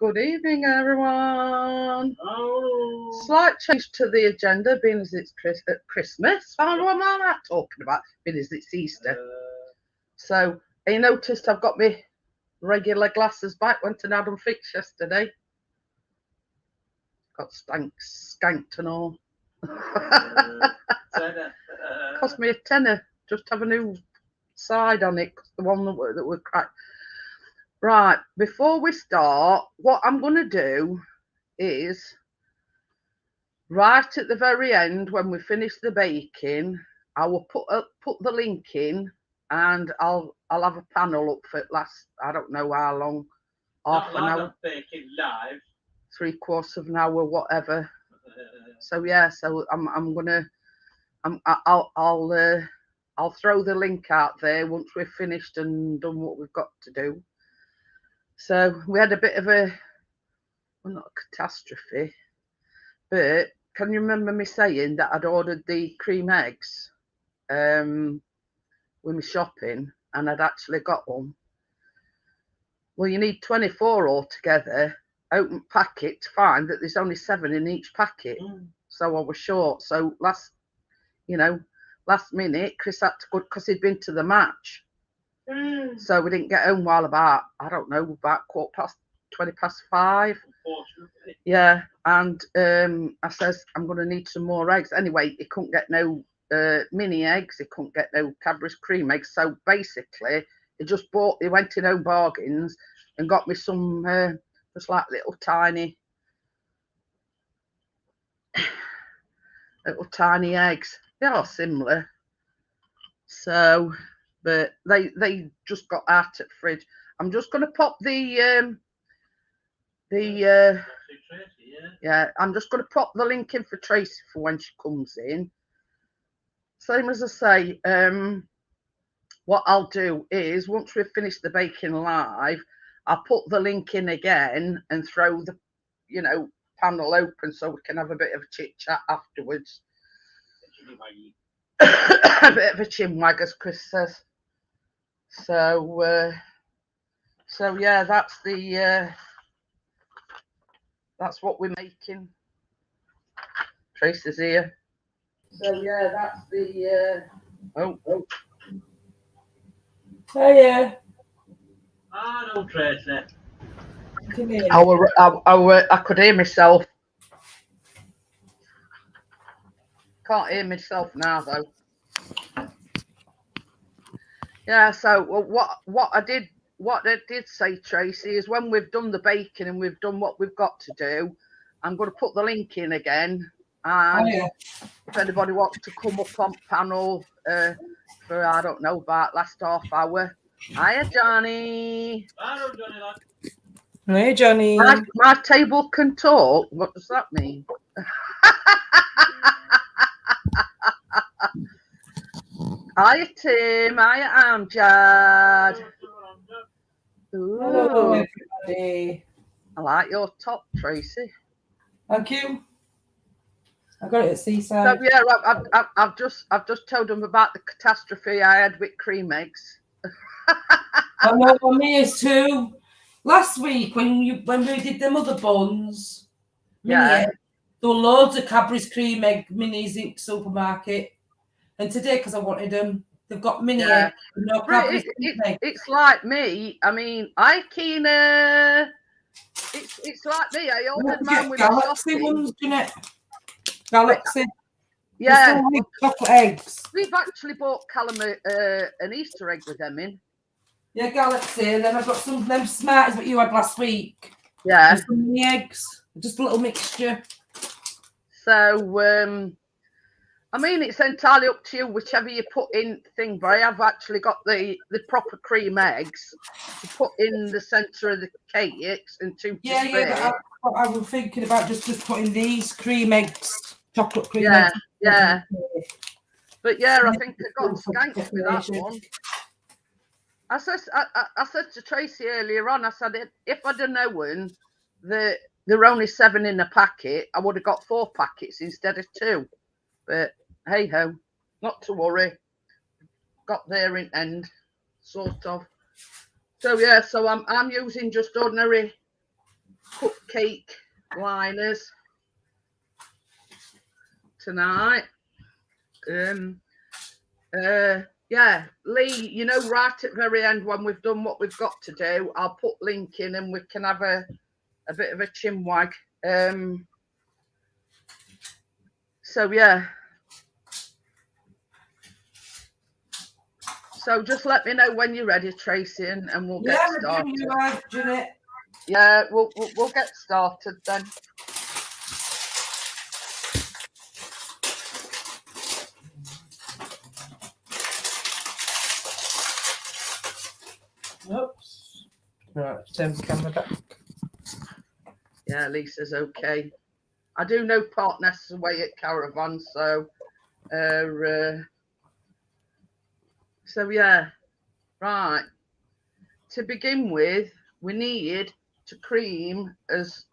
Good evening, everyone. Oh. Slight change to the agenda, being as it's Christmas. What am I talking about? Being as it's Easter. So, you noticed I've got my regular glasses back. Went and had them fixed yesterday. Got skanked and all. Cost me a tenner just to have a new side on it, the one that were cracked. Right, before we start, what I'm going to do is right at the very end, when we finish the baking, I will put the link in, and I'll have a panel up for it last, I don't know how long, half an hour, baking live, 3/4 of an hour, whatever. So yeah, so I'll throw the link out there once we've finished and done what we've got to do. So we had a bit of a, well, not a catastrophe, but can you remember me saying that I'd ordered the cream eggs with my shopping, and I'd actually got them? Well, you need 24 altogether. Open packet to find that there's only 7 in each packet. So I was short. So last minute, Chris had to go because he'd been to the match. So we didn't get home while about, I don't know, about 5:20. Yeah, and I says I'm going to need some more eggs. Anyway, he couldn't get no mini eggs. He couldn't get no Cadbury Creme eggs. So basically, he went in Home Bargains and got me some just like little tiny eggs. They are similar. So, but they just got out at the fridge. I'm just going to pop I'm just going to pop the link in for Tracy for when she comes in. Same as I say, what I'll do is once we've finished the baking live, I'll put the link in again and throw the panel open so we can have a bit of a chit chat afterwards. A bit of a chinwag, as Chris says. So yeah, that's what we're making. Tracy's here. So yeah, that's the oh. Hiya. Hello, Tracy. Come here. I could hear myself. Can't hear myself now though. Yeah, so what I did say, Tracy, is when we've done the baking and we've done what we've got to do, I'm going to put the link in again. And if anybody wants to come up on panel for, I don't know, about last half hour. Hiya, Johnny. Hello, Johnny. Hey, Johnny. My table can talk. What does that mean? Hiya, Tim. Hiya, Amjad. Hello, everybody. I like your top, Tracy. Thank you. I got it at Seaside. So yeah, I've just told them about the catastrophe I had with cream eggs. I know, me is too. Last week when we did them other buns, there were loads of Cadbury's Creme egg minis in the supermarket. And today, because I wanted them, they've got mini eggs. No Cadbury's eggs. It's like me. I mean, it's like me. I ordered mine with Galaxy ones, Jeanette. Galaxy. Yeah. Chocolate eggs. We've actually bought Callum an Easter egg with them in. Yeah, Galaxy. And then I've got some of them Smarties that you had last week. Yeah. And some mini eggs. Just a little mixture. So, I mean, it's entirely up to you, whichever you put in thing, but I have actually got the proper cream eggs to put in the centre of the cakes and two to spare. Yeah, but I was thinking about just putting these cream eggs, chocolate cream eggs. Yeah. But yeah, I think I got skanked with that one. I said to Tracy earlier on, I said, if I'd have known that there were only 7 in a packet, I would have got 4 packets instead of 2. But hey ho, not to worry. Got there in end, sort of. So yeah, so I'm using just ordinary cupcake liners tonight. Yeah, Lee, you know, right at the very end when we've done what we've got to do, I'll put link in and we can have a bit of a chinwag. So yeah. So just let me know when you're ready, Tracy, and we'll get started. You're right, Jeanette. Yeah, we'll get started then. Oops. Right, turn the camera back. Yeah, Lisa's okay. I do know Partness away at Caravan, so yeah, right. To begin with, we need to cream as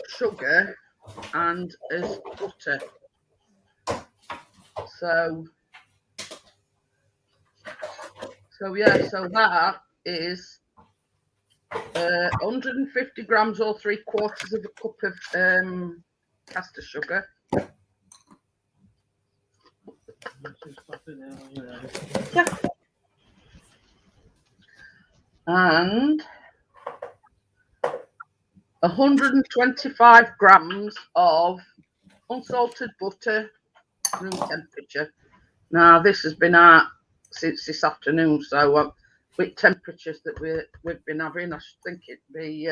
sugar and as butter. So yeah, so that is 150 grams or 3/4 of a cup of caster sugar. Yeah. And 125 grams of unsalted butter, room temperature. Now this has been out since this afternoon, so with temperatures that we've been having, I should think it'd be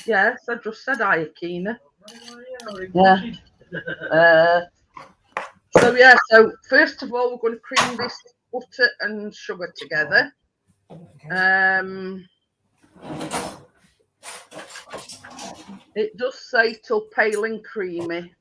yes, I just said Iakina. Yeah. So yeah, so first of all we're going to cream this butter and sugar together. It does say till pale and creamy.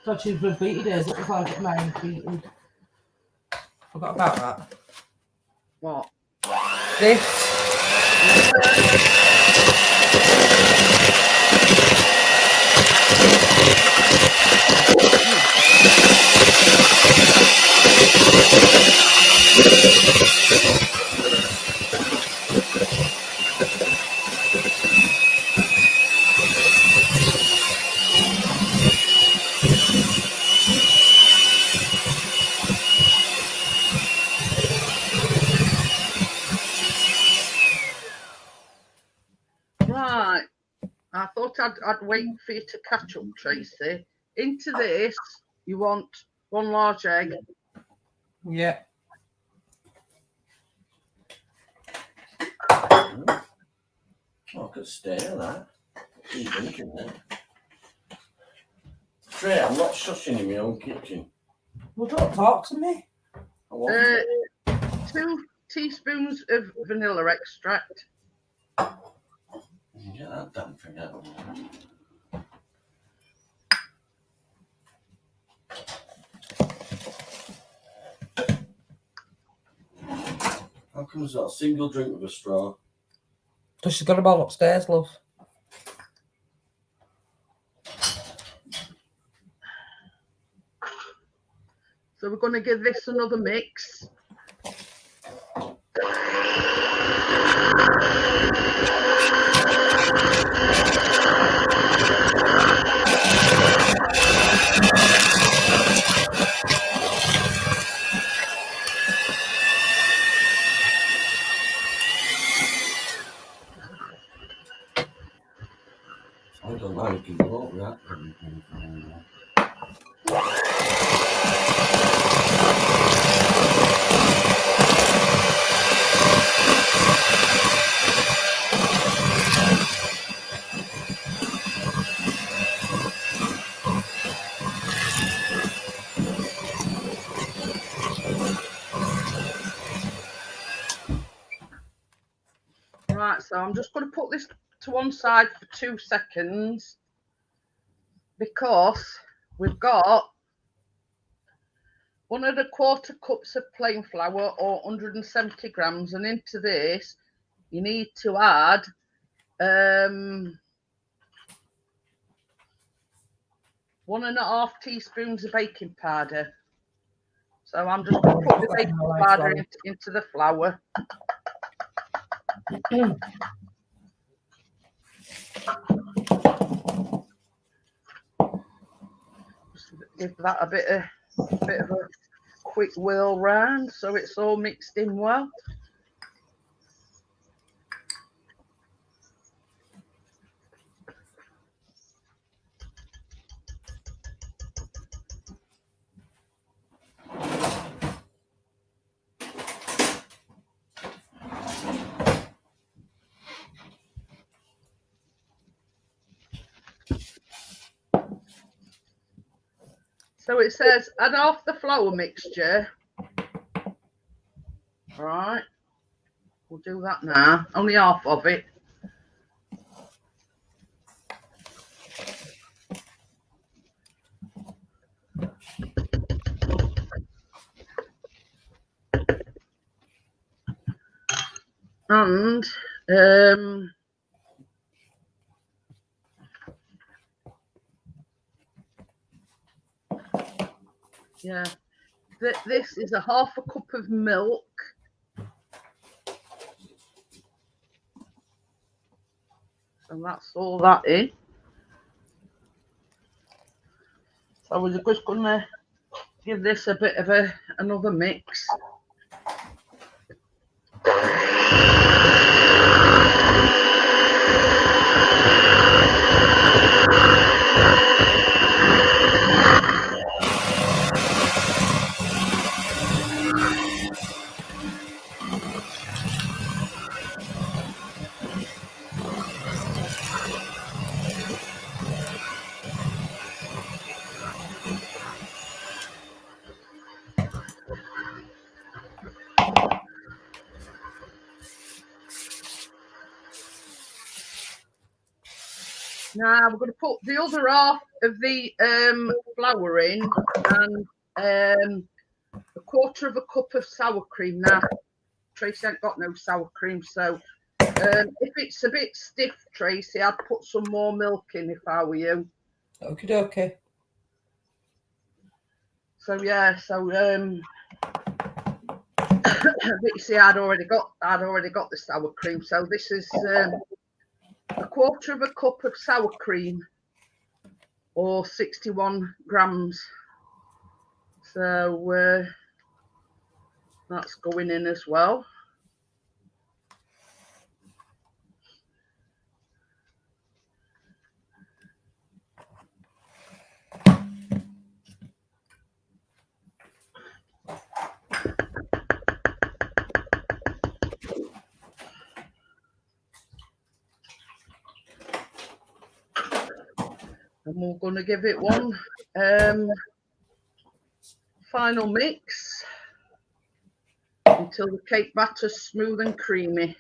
Thought you'd repeated it as it was like mine repeated. Forgot about that. What? This. Right. I thought I'd wait for you to catch up, Tracy. Into this, you want 1 large egg. Yeah. Oh, I could stare at that. Keep drinking that. Trey, I'm not shushing in my own kitchen. Well, don't talk to me. I want 2 teaspoons of vanilla extract. get that damn thing out. How come there's not a single drink with a straw? Because she's got them all upstairs, love. So we're going to give this another mix. I don't know, you can go with that. Right, so I'm just going to put this to one side for 2 seconds because we've got 1 1/4 cups of plain flour or 170 grams, and into this you need to add 1½ teaspoons of baking powder. So I'm just going to put the baking powder into the flour. Just give that a bit of a quick whirl round so it's all mixed in well. So it says add half the flour mixture. All right, we'll do that now. Only half of it. And yeah, this is a half a cup of milk. So that's all that in. So we're just going to give this a bit of another mix. Now we're going to put the other half of the flour in and 1/4 cup of sour cream. Now Tracy ain't got no sour cream, so if it's a bit stiff, Tracy, I'd put some more milk in if I were you. Okay. So yeah, so but you see, I'd already got the sour cream. So this is 1/4 cup of sour cream or 61 grams. So that's going in as well. And we're going to give it one final mix until the cake batter's smooth and creamy.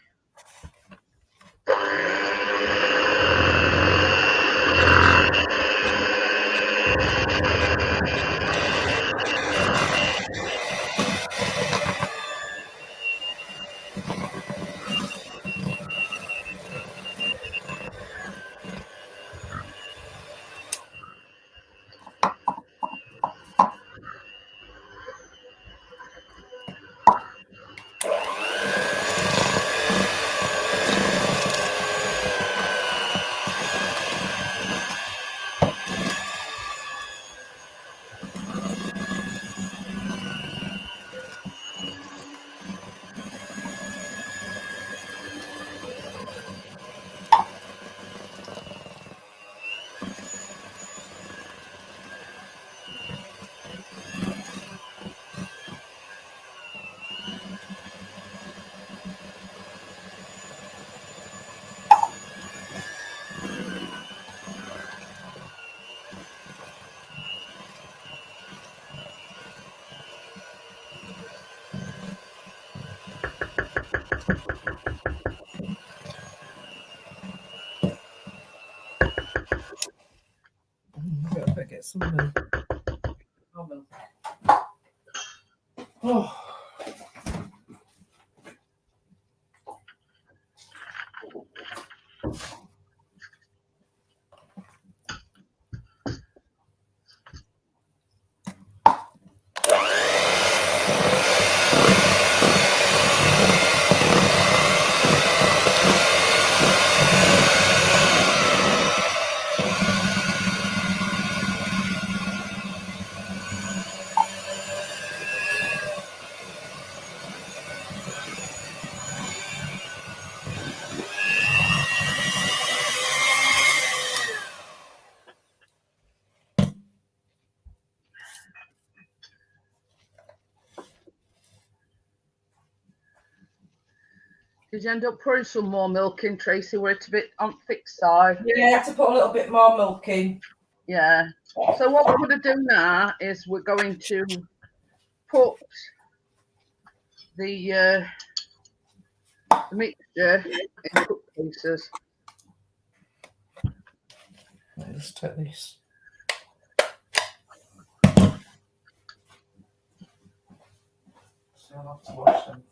get some milk. Oh, milk. Oh. Did you end up pouring some more milk in, Tracy? We're a bit on thick side. Yeah, I had to put a little bit more milk in. Yeah. So what we're going to do now is we're going to put the mixture in cup pieces. Let's just take this. So I'll have to wash them.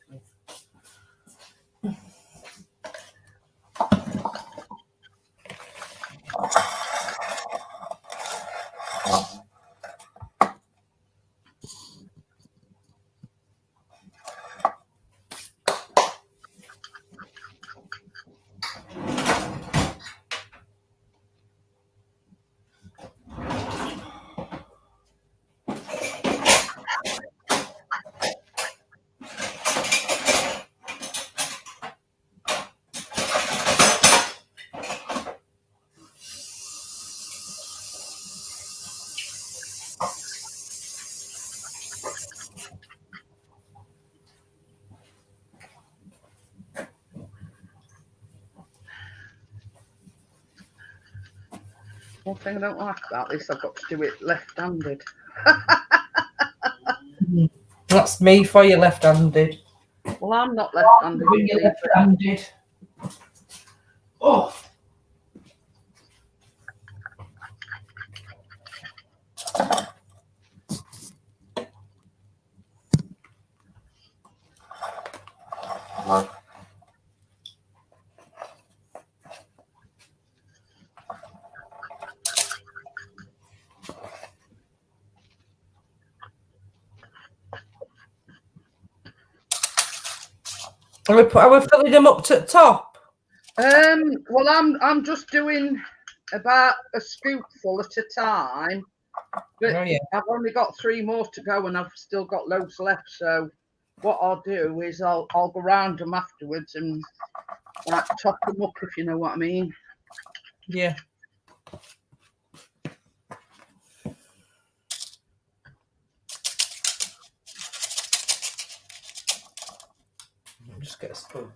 One thing I don't like about this, I've got to do it left-handed. That's me for you, left-handed. Well, I'm not left-handed. When you're left-handed. Oh. Are we filling them up to the top? Well, I'm just doing about a scoopful at a time. But Oh, yeah. I've only got 3 more to go, and I've still got loads left. So what I'll do is I'll go round them afterwards and like top them up, if you know what I mean. Yeah. Just get a spoon.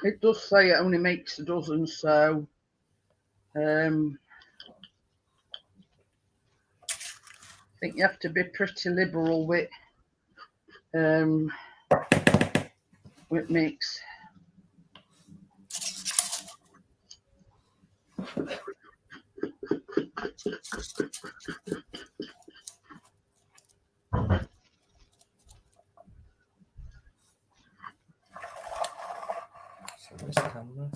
It does say it only makes a dozen, so I think you have to be pretty liberal with mix. So this camera.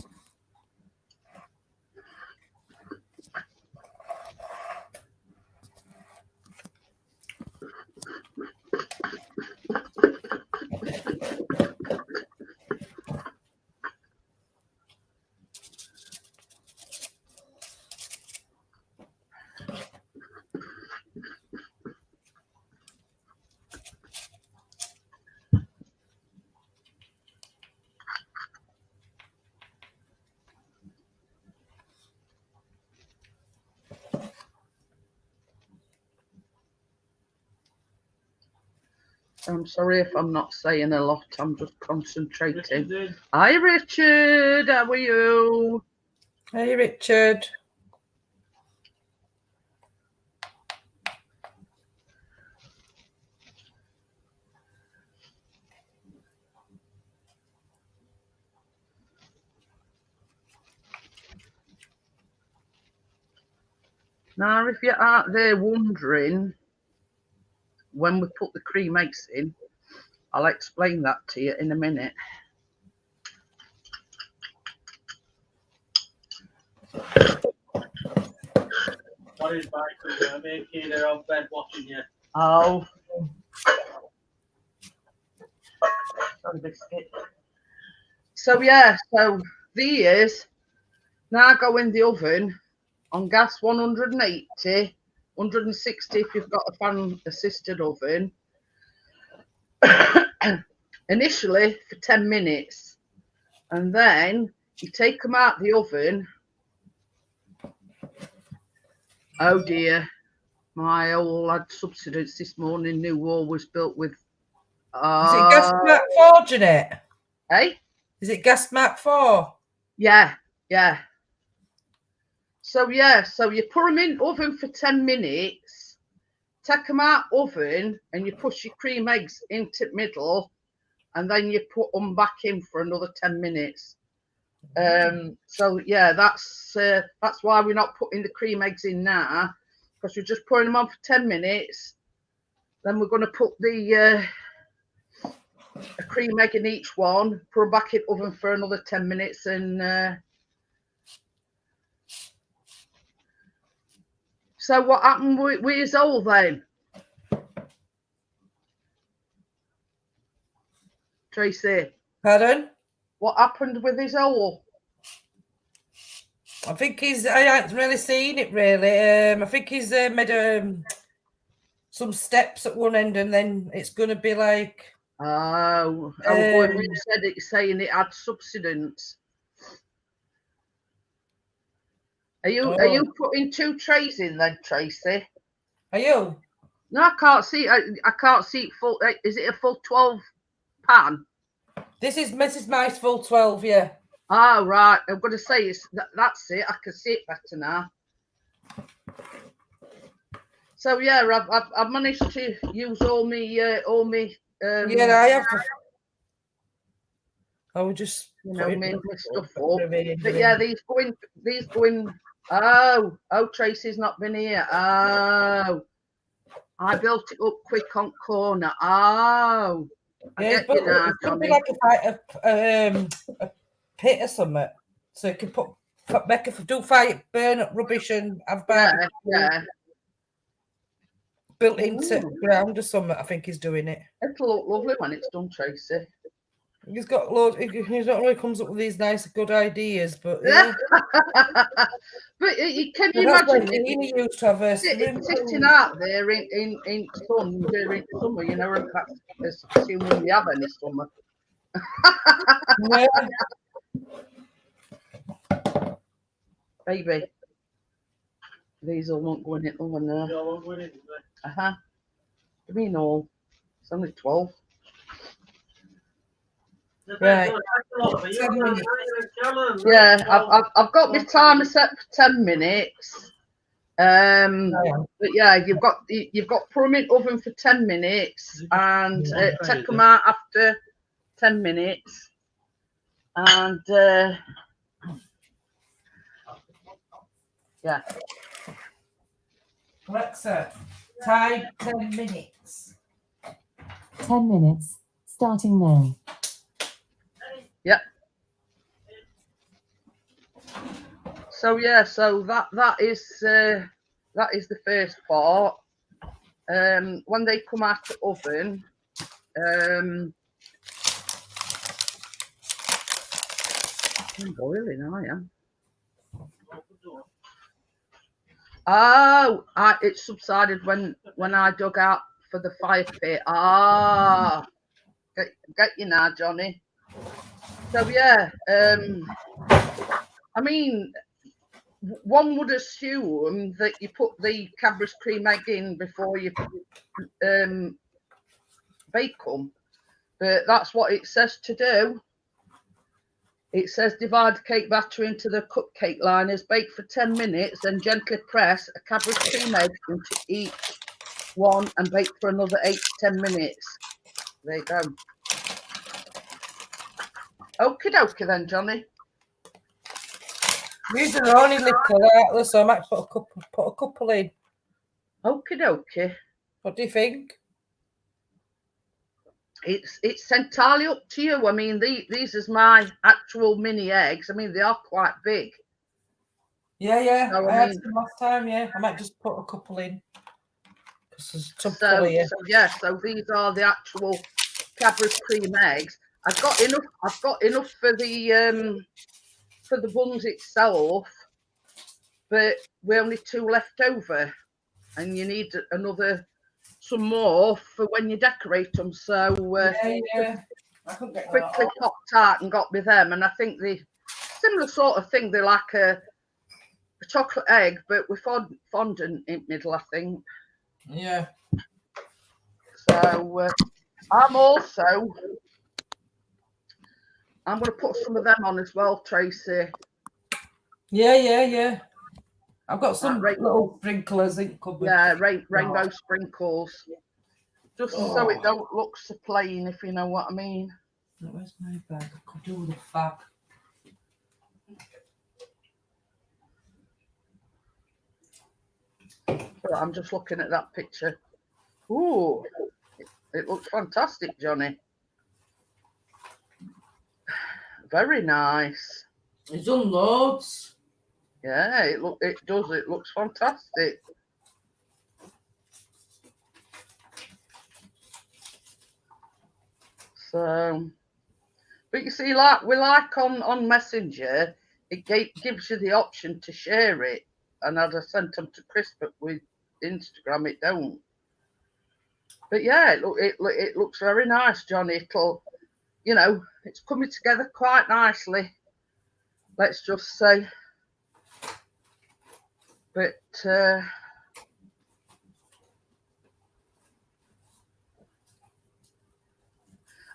I'm sorry if I'm not saying a lot. I'm just concentrating. Richard, Hi, Richard. How are you? Hey, Richard. Now, if you're out there wondering when we put the cream eggs in, I'll explain that to you in a minute. what is Michael? Making their own bed watching you. Oh. Sorry, biscuit. So, yeah, so these now go in the oven on gas 180, 160 if you've got a fan-assisted oven. Initially for 10 minutes. And then you take them out the oven. Oh dear, my old lad subsidence this morning new wall was built with. Is it gas mark 4, Jeanette? Hey? Is it gas mark 4? Yeah, yeah. So yeah, so you put them in oven for 10 minutes, take them out oven, and you push your cream eggs into the middle, and then you put them back in for another 10 minutes. So yeah, that's why we're not putting the cream eggs in now, because we're just putting them on for 10 minutes. Then we're going to put the a cream egg in each one, put them back in oven for another 10 minutes, and so what happened with his all then, Tracy? Pardon? What happened with his all? I think I haven't really seen it really. I think he's made some steps at one end, and then it's going to be like. Oh, when you said it, saying it had subsidence. Are you putting 2 trays in then, Tracy? Are you? No, I can't see. I can't see it full. Is it a full 12 pan? This is Mrs. Mice full 12, yeah. Oh, right. I'm going to say that's it. I can see it better now. So yeah, I've managed to use all me. Yeah, I have. I will just my stuff up. But yeah, these going. Oh, Tracy's not been here. Oh, I built it up quick on corner. Oh, I get you now, it's going to Johnny. be like a pit or something, so you can do fire, burn up rubbish and have barbecue. Yeah. Built into ground or something. I think he's doing it. It'll look lovely when it's done, Tracy. He's got loads. He not really comes up with these nice, good ideas, but yeah. But can you imagine he used to have sitting out there in sun during summer? You know, that's assuming we have any summer. Yeah. Baby, these all won't go in it oven there. you won't win it, Give me an all. It's only 12. Right. 10 minutes. Yeah, I've got my timer set for 10 minutes. But yeah, you've got put them in oven for 10 minutes and take them out after 10 minutes. And yeah. Alexa, time 10 minutes. 10 minutes, starting now. Yep. So yeah, so that is the first part. When they come out the oven, I'm boiling, I am. Oh, it subsided when I dug out for the fire pit. Ah, get you now, Johnny. So yeah, I mean, one would assume that you put the Cadbury Creme egg in before you bake them. But that's what it says to do. It says divide the cake batter into the cupcake liners, bake for 10 minutes, then gently press a Cadbury Creme egg into each one and bake for another 8 to 10 minutes. There you go. Okie dokie then, Johnny. These are only little, so I might put a couple in. Okie dokie. What do you think? It's entirely up to you. I mean, these is my actual mini eggs. I mean, they are quite big. Yeah. So, I had some last time. Yeah, I might just put a couple in. So these are the actual Cadbury Creme eggs. I've got enough for the buns itself, but we only 2 left over, and you need some more for when you decorate them. So yeah. I couldn't get quickly popped out and got me them, and I think the similar sort of thing. They're like a chocolate egg, but with fondant in the middle, I think. Yeah. So I'm going to put some of them on as well, Tracy. Yeah. I've got some little sprinklers in cupboard. Yeah, rainbow sprinkles. Just so it don't look so plain, if you know what I mean. Where's my bag? I could do with a fab. But I'm just looking at that picture. Ooh, it looks fantastic, Johnny. Very nice. It's done loads. Yeah, it does. It looks fantastic. So, but you see, like on Messenger, it gives you the option to share it, and I'd have sent them to Chris, but with Instagram it don't. But yeah, it looks very nice, Johnny. It'll, it's coming together quite nicely. Let's just say. But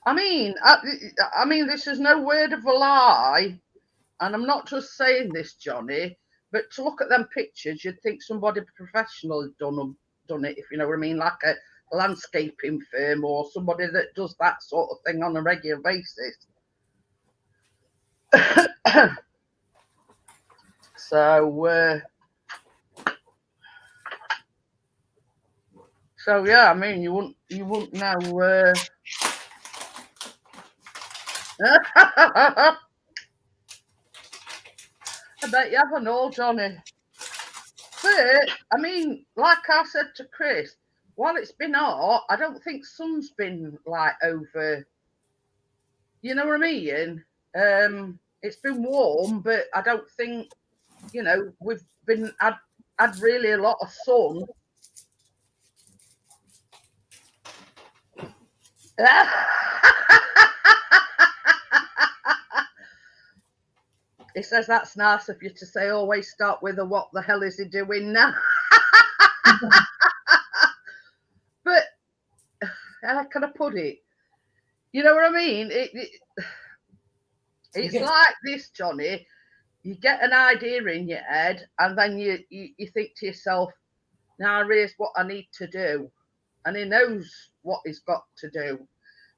I mean, this is no word of a lie, and I'm not just saying this, Johnny. But to look at them pictures, you'd think somebody professional had done it, if you know what I mean, like a landscaping firm or somebody that does that sort of thing on a regular basis. So yeah, I mean, you wouldn't know. I bet you haven't all, Johnny. But I mean, like I said to Chris, while it's been hot, I don't think sun's been like over. You know what I mean? It's been warm, but I don't think we've been had really a lot of sun. He says that's nice of you to say. Always start with a "what the hell is he doing now?" But how can I put it? You know what I mean? It's like this, Johnny. You get an idea in your head, and then you think to yourself, "Now here's what I need to do," and he knows what he's got to do.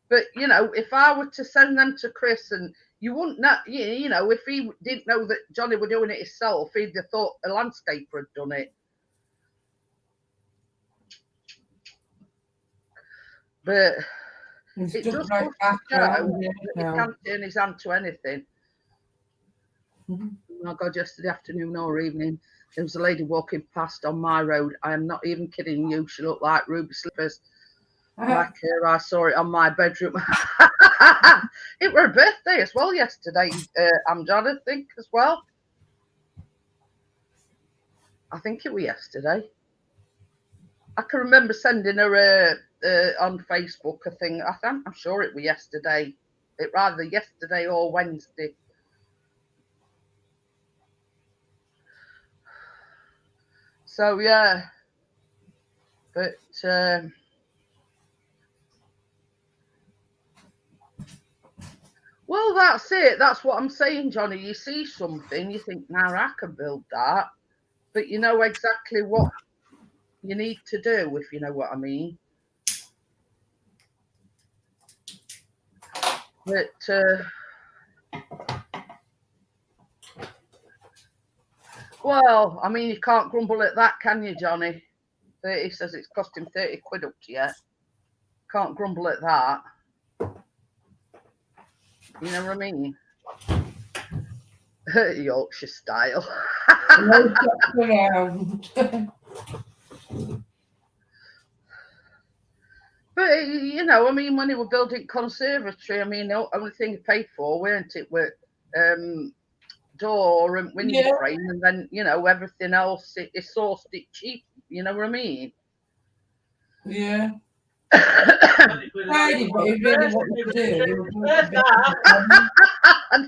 But if I were to send them to Chris, and you wouldn't know, if he didn't know that Johnny were doing it himself, he'd have thought a landscaper had done it. But it just goes to show that he can't turn his hand to anything. Oh my God, yesterday afternoon or evening, there was a lady walking past on my road. I am not even kidding you. She looked like ruby slippers. Like her, I saw it on my bedroom. It were a birthday as well yesterday. Amjad, I think, as well. I think it was yesterday. I can remember sending her on Facebook a thing. I'm sure it was yesterday. It rather yesterday or Wednesday. So yeah, but Well, that's it. That's what I'm saying, Johnny. You see something, you think, now I can build that, but you know exactly what you need to do, if you know what I mean. But well, I mean, you can't grumble at that, can you, Johnny? He says it's cost him 30 quid up to you. Can't grumble at that. You know what I mean? Yorkshire style. But you know, I mean, when they were building conservatory, I mean, the only thing you paid for, weren't it, were door and window frame, and then you know everything else. It sourced it cheap. You know what I mean? Yeah. And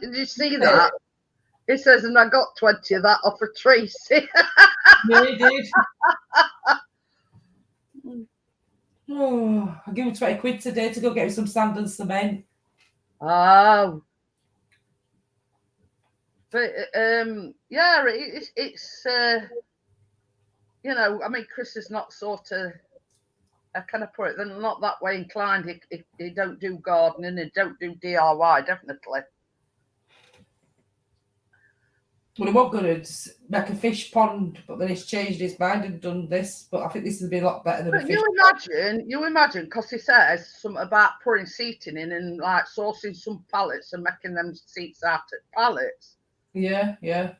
did you see that? He says, and I got 20 of that off of Tracy. Yeah, he did. Oh, I'll give him 20 quid today to go get me some sand and cement. Oh. But yeah, it's you know, I mean, Chris is not sort of, how can I put it? They're not that way inclined. He don't do gardening, he don't do DIY, definitely. Well, he was going to make a fish pond, but then he's changed his mind and done this. But I think this would be a lot better than a fish pond. You imagine, because he says something about pouring seating in and like sourcing some pallets and making them seats out at pallets. Yeah, yeah.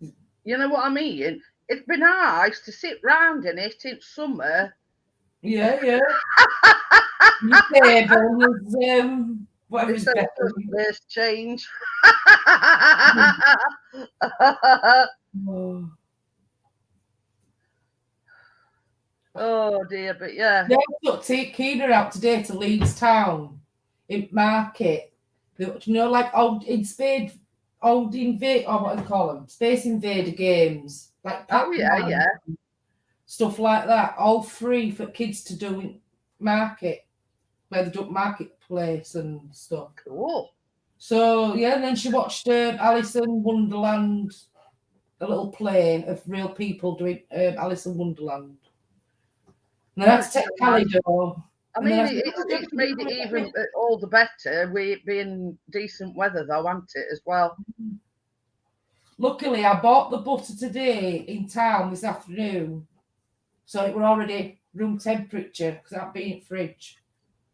You know what I mean? It'd be nice to sit round in it in summer. Yeah, yeah. Your table, whatever is better. There's change. Oh dear, but yeah. Yeah, I took Keena out today to Leeds Town in market. You know, like old Invade, or what do you call them? Space Invader games. Like yeah. Stuff like that. All free for kids to do in market. Where they do marketplace and stuff. Cool. So yeah, and then she watched Alice in Wonderland, a little play of real people doing Alice in Wonderland. And then I had to take Calidor. I mean, it's made it even all the better with it being decent weather, though, hasn't it, as well? Luckily, I bought the butter today in town this afternoon, so it were already room temperature because I've been in the fridge.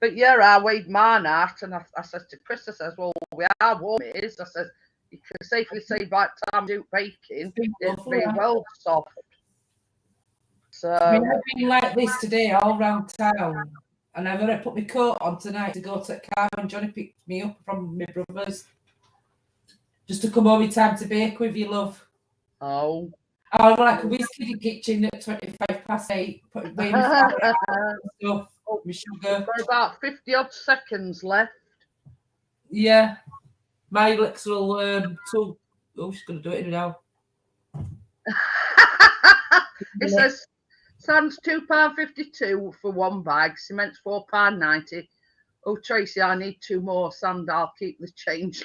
But yeah, I weighed mine out, and I said to Chris, I says, well, we are warm it is. I says, you can safely say by the time you do baking, it'll be well soft. So I mean, I've been like this today all round town, and I've got to put my coat on tonight to go to the car, and Johnny picked me up from my brother's just to come home in time to bake with you, love. Oh. I was like a whiskey in the kitchen at 8:25, putting my stuff. Oh, my sugar. For about 50 odd seconds left. Yeah. My little tool. Oh, she's going to do it now. It says sand's £2.52 for one bag, cement's £4.90. Oh, Tracy, I need 2 more sand. I'll keep the change.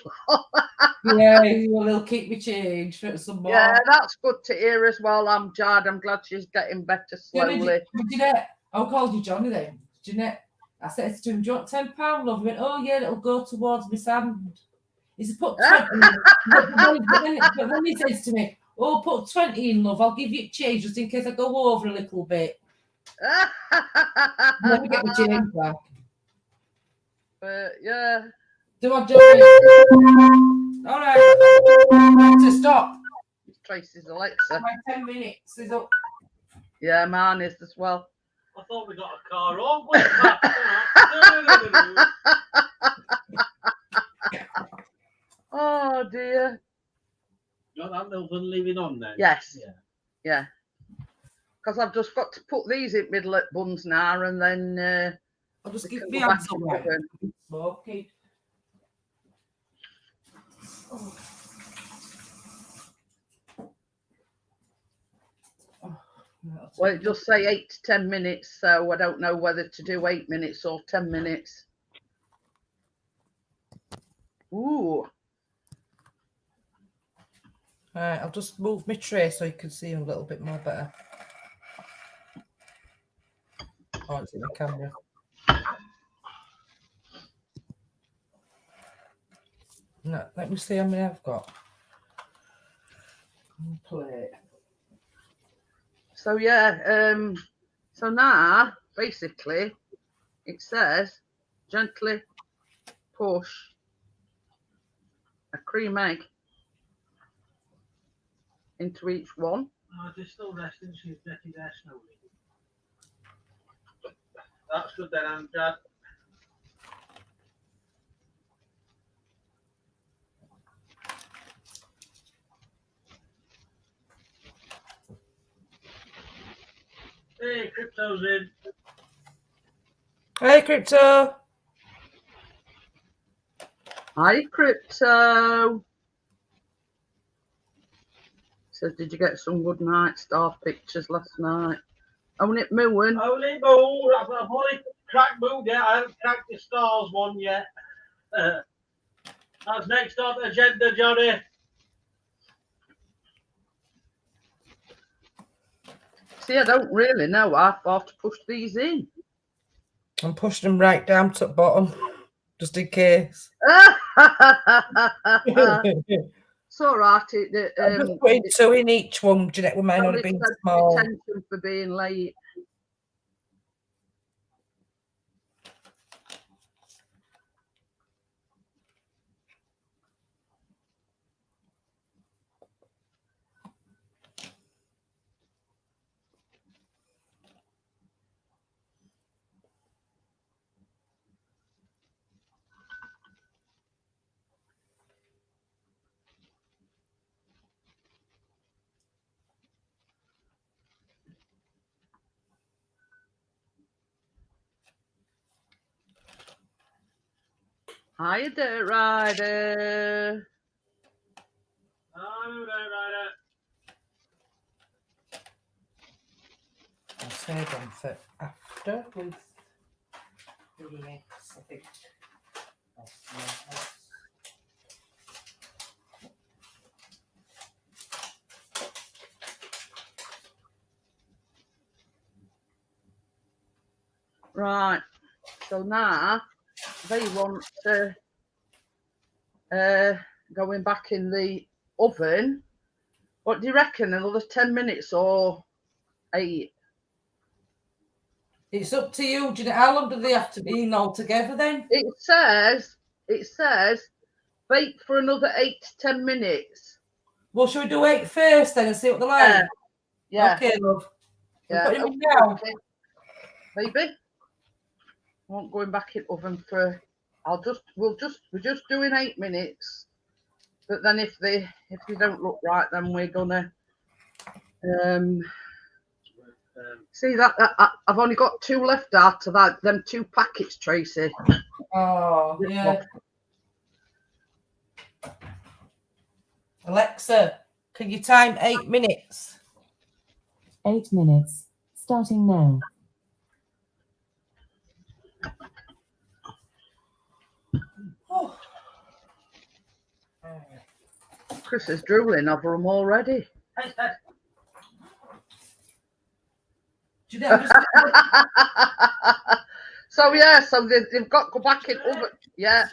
Yeah, well, he'll keep me change for some more. Yeah, that's good to hear as well. I'm Jad. I'm glad she's getting better slowly. Jeanette, I'll call you Johnny then. Jeanette, I said to him, do you want £10, love? He went, oh yeah, it'll go towards my sand. He said, put 20 but then he says to me, oh, put 20 in, love. I'll give you change just in case I go over a little bit. Let me get the change back. But yeah. Do I, Johnny? All right. To stop. Tracy's Alexa. My 10 minutes is up. Yeah, mine is as well. I thought we got a car on. Oh dear. You got that Milton leaving on then? Yes. Yeah. Because I've just got to put these in middle at buns now, and then I'll just give me hands away. Okay. Oh. Well, it just say 8 to 10 minutes, so I don't know whether to do 8 minutes or 10 minutes. Ooh. Right, I'll just move my tray so you can see a little bit more better. Oh, it's in the camera. No, let me see how many I've got. Plate. So yeah, so now basically it says gently push a cream egg into each one. Oh, they're still resting. She's getting there slowly. That's good then, I'm glad. Hey, Crypto's in. Hey, Crypto. Hi, Crypto. Says, did you get some good night star pictures last night? Own it mooing. Holy moon, I've only cracked moon yet. I haven't cracked the stars one yet. That's next on the agenda, Johnny. See, I don't really know how far to push these in. I'm pushing them right down to the bottom, just in case. It's all right. I'm just putting two in each one, Jeanette, with mine only being small. Attention for being late. Hiya, Dirt Rider. I'm right. I'll save them for after with the mix, I think. Right. So now they want to going back in the oven. What do you reckon? Another 10 minutes or 8? It's up to you, Jeanette. How long do they have to be in all together then? It says bake for another 8 to 10 minutes. Well, should we do 8 first then and see what they're like? Yeah. Okay, love. Yeah. Put him in now. Okay. Maybe. I won't going back in oven for. We're just doing 8 minutes. But then if they don't look right, then we're gonna see that I've only got 2 left out of them 2 packets, Tracy. Oh, yeah. Alexa, can you time 8 minutes? 8 minutes. Starting now. Oh. Chris is drooling over them already. Jeanette, So yeah, so they've got to go back in oven. Yeah.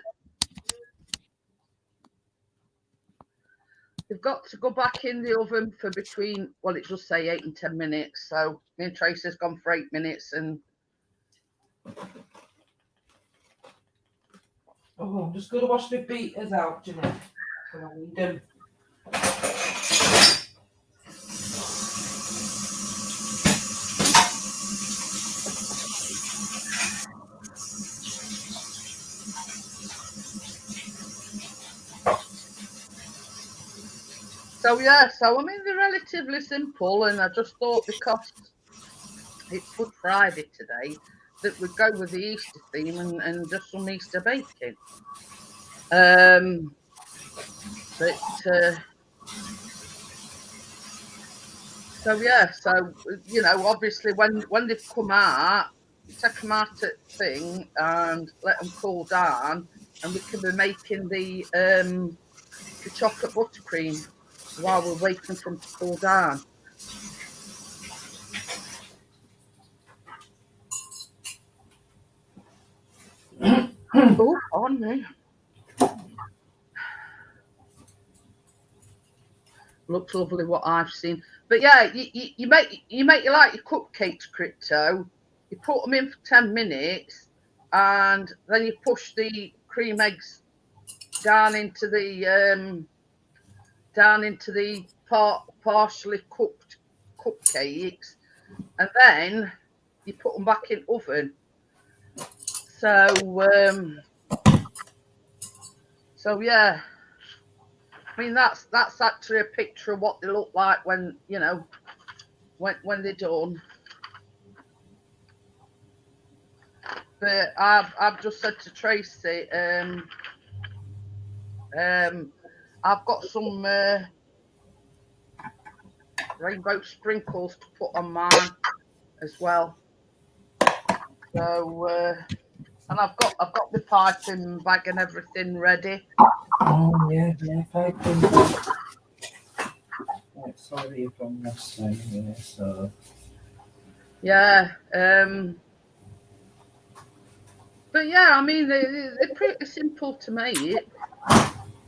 They've got to go back in the oven for between, well, it just say 8 and 10 minutes. So me and Tracy's gone for 8 minutes and. Oh, I'm just going to wash my beaters out, Jeanette. I need them. So yeah, so I mean they're relatively simple, and I just thought because it's Good Friday today that we'd go with the Easter theme and just some Easter baking. So yeah, so you know, obviously when they've come out, you take them out at thing and let them cool down, and we can be making the chocolate buttercream while we're waiting for them to cool down. Oh, on me. Looks lovely what I've seen. But yeah, you make like your cupcakes, Crypto. You put them in for 10 minutes, and then you push the cream eggs down into the partially cooked cupcakes, and then you put them back in oven. So yeah, I mean that's actually a picture of what they look like when when they're done. But I've just said to Tracy, I've got some rainbow sprinkles to put on mine as well. So and I've got the piping bag and everything ready. Oh yeah, piping. Right, sorry from last time here, so Yeah. But yeah, I mean they're pretty simple to make.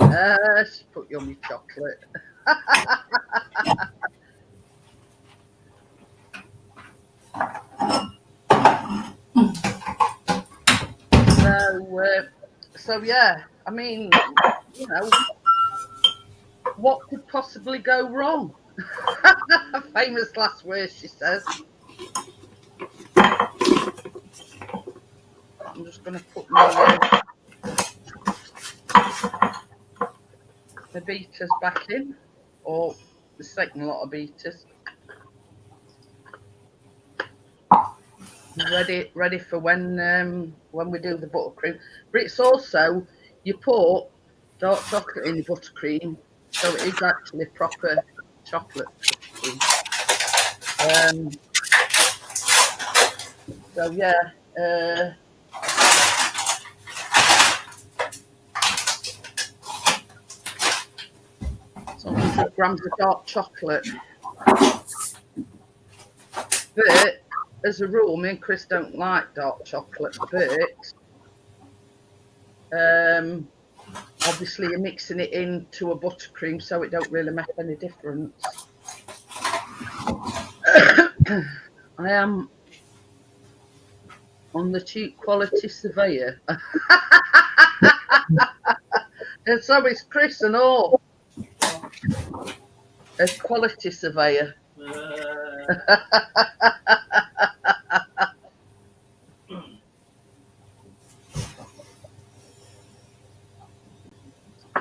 Just put yummy chocolate. So yeah, I mean, what could possibly go wrong? Famous last words, she says. I'm just going to put the beaters back in, or the second lot of beaters. Ready for when we do the buttercream. But it's also, you put dark chocolate in the buttercream, so it is actually proper chocolate buttercream. So yeah, so 100 grams of dark chocolate. But as a rule, me and Chris don't like dark chocolate, but obviously you're mixing it into a buttercream, so it don't really make any difference. I am on the cheap quality surveyor. And so is Chris and all. A quality surveyor.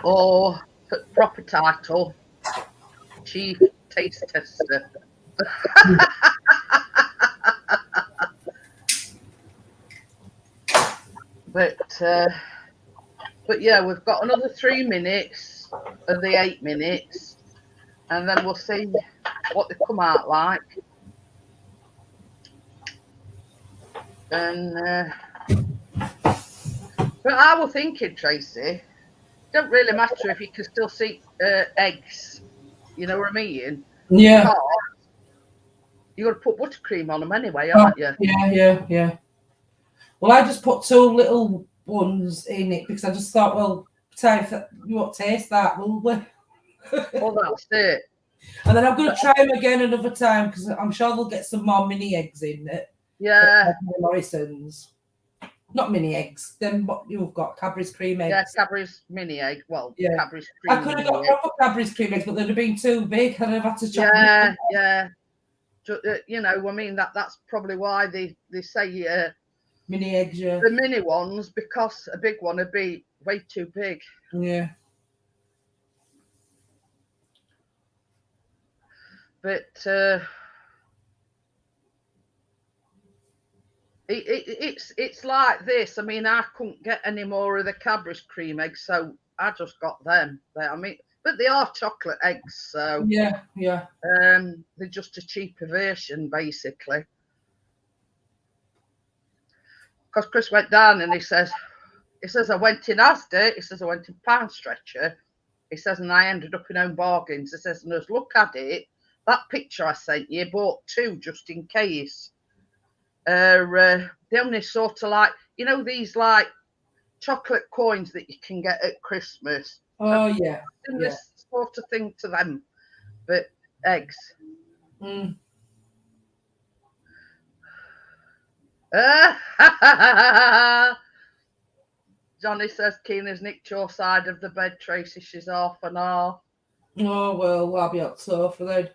Or proper title, chief taste tester. But yeah, we've got another 3 minutes of the 8 minutes, and then we'll see what they come out like. And but I was thinking, Tracy, don't really matter if you can still see eggs. You know what I mean? yeah. Because you're gonna put buttercream on them anyway, aren't you? Yeah. Well, I just put 2 little ones in it because I just thought, well, time for you won't taste that, will we? Well, that's it. And then I'm going to try them again another time because I'm sure they'll get some more mini eggs in it. Yeah. Morrison's. Not mini eggs. Then what you've got, Cadbury's cream eggs. Yeah, Cadbury's mini egg. Well, yeah. Cadbury's cream. I could have got proper Cadbury's cream eggs, but they'd have been too big. I'd have had to chop them. Yeah. You know, I mean that's probably why they say mini eggs, yeah. The mini ones, because a big one would be way too big. Yeah. But it's like this. I mean, I couldn't get any more of the Cadbury's cream eggs, so I just got them. I mean, but they are chocolate eggs, so yeah. They're just a cheaper version, basically. Because Chris went down and he says, He says, I went in Asda. He says, I went in Pound Stretcher. He says, and I ended up in Home Bargains. He says, and as look at it, that picture I sent you, bought 2 just in case. They only sort of like, you know, these like chocolate coins that you can get at Christmas. Oh, yeah. Similar sort of thing to them, but eggs. Mm. Johnny says Keena's nicked your side of the bed, Tracy. She's half and half. Oh, well, I'll be on sofa then.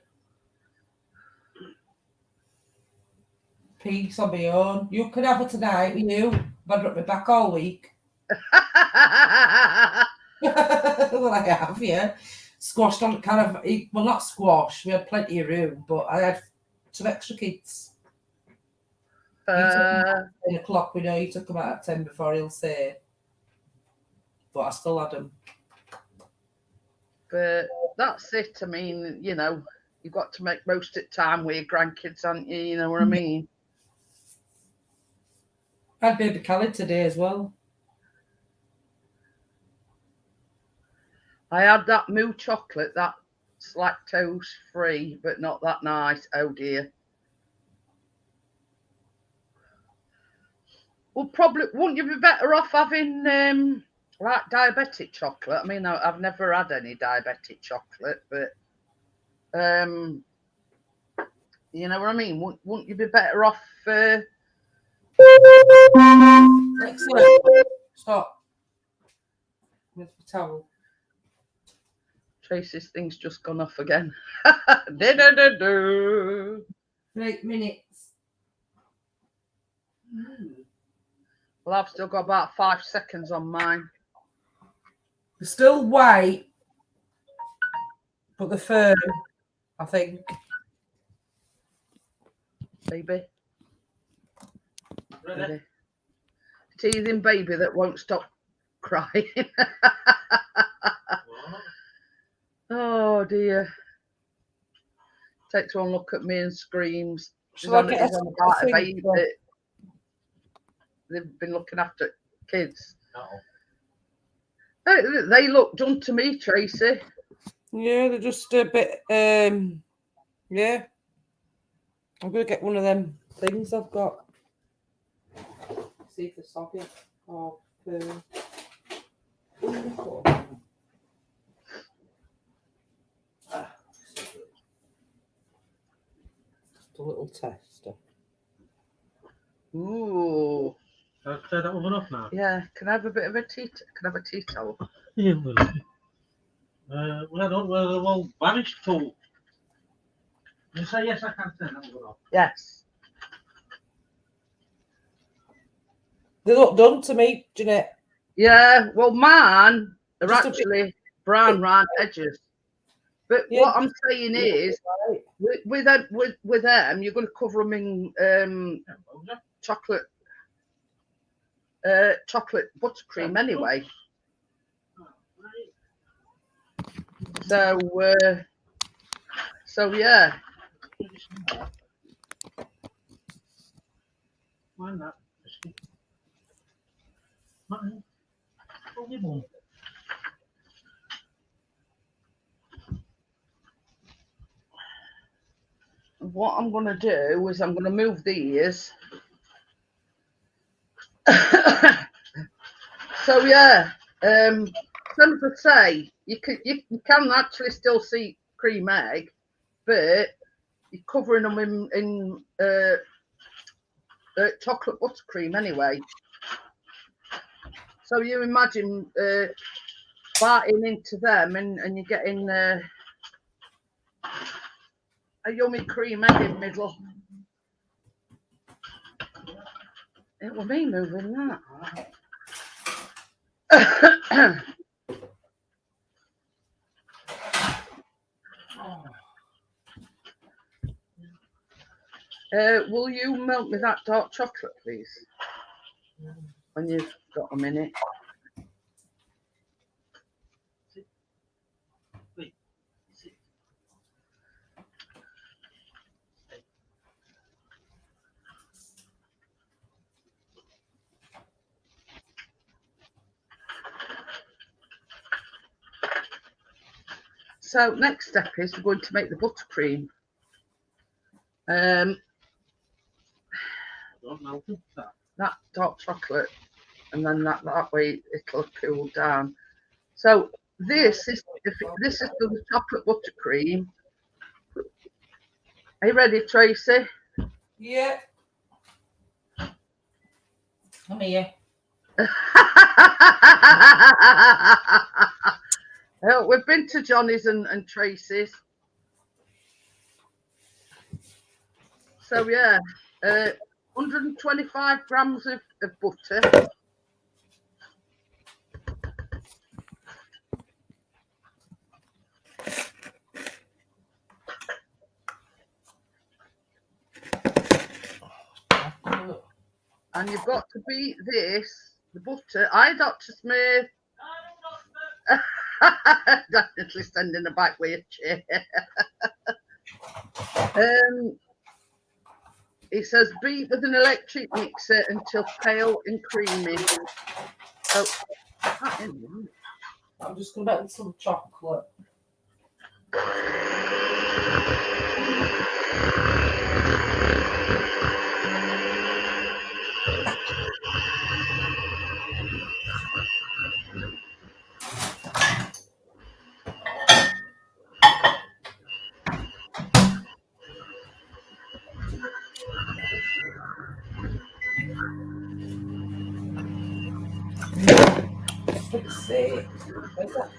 Peace on my own. You can have it tonight with you. I've had my back all week. Well, I have, yeah. Squashed on kind of, well, not squash. We had plenty of room, but I had some extra kids. You took them at 10 o'clock. We know you took them out at 10 before he'll say. But I still had them. But that's it. I mean, you know, you've got to make most of the time with your grandkids, haven't you? You know what I mean? I had baby Callie today as well. I had that moo chocolate, that's lactose free, but not that nice. Oh dear. Well, probably wouldn't you be better off having like diabetic chocolate? I mean, I've never had any diabetic chocolate, but you know what I mean. Wouldn't you be better off? Excellent. Stop. With the towel. Tracy's thing's just gone off again. 8 minutes. Well, I've still got about 5 seconds on mine. They're still white, but they're firm, I think. Baby. Ready? Teething baby that won't stop crying. Oh dear. Takes one look at me and screams. She's on about a baby that they've been looking after kids. They look done to me, Tracy. Yeah, they're just a bit, yeah. I'm going to get one of them things I've got. See if they're soggy. Oh, just a little tester. Ooh. I've said that one enough now. Yeah, can I have a bit of a tea? Can I have a tea towel? Yeah, well, I don't know whether they've all vanished full. You say yes, I can say that one off. Yes. They look done to me, Jeanette. Yeah, well, mine are Just a actually brown round edges. But Yeah. what I'm saying is, with them, you're going to cover them in chocolate buttercream anyway. So yeah. Mind that. Only one. What I'm going to do is I'm going to move these. So yeah, some people say you can actually still see cream egg, but you're covering them in chocolate buttercream anyway. So you imagine biting into them and you're getting a yummy cream egg in the middle. It was me moving that. Will you melt me that dark chocolate, please? When you've got a minute. So next step is we're going to make the buttercream. That dark chocolate, and then that way it'll cool down. So this is the chocolate buttercream. Are you ready, Tracy? Yeah. I'm here. Well, we've been to Johnny's and Tracy's. So yeah, 125 grams of butter. And you've got to beat this, the butter. Hi, Dr. Smith. Definitely sending a back with a chair. It says beat with an electric mixer until pale and creamy. So, I'm just going to make some chocolate. Let's see. Where's that?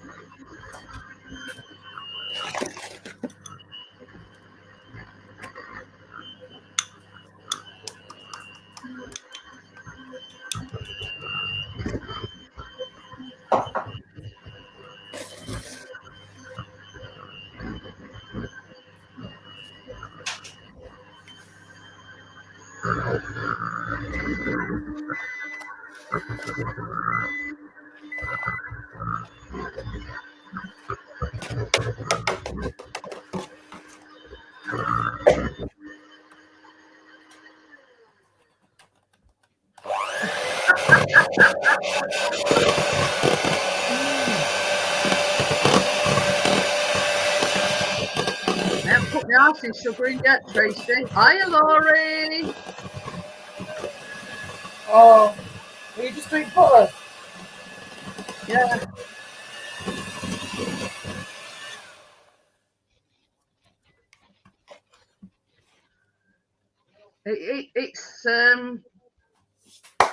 I haven't put my icing sugar in yet, Tracy. Hiya, Laurie. Oh, are you just doing butter? Yeah. It's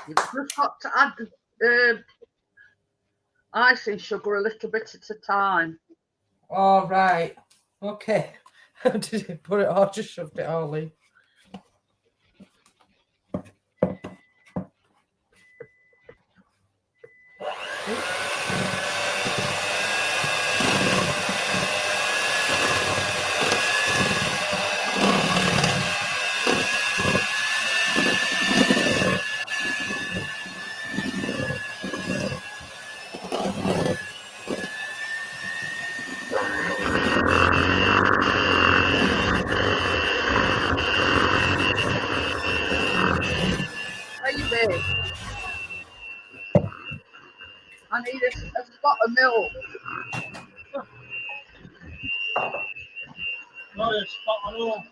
you've just got to add icing sugar a little bit at a time. All right. Okay. Did you put it or just shoved it all in? Baby, I need a spot of milk. Not a spot at all.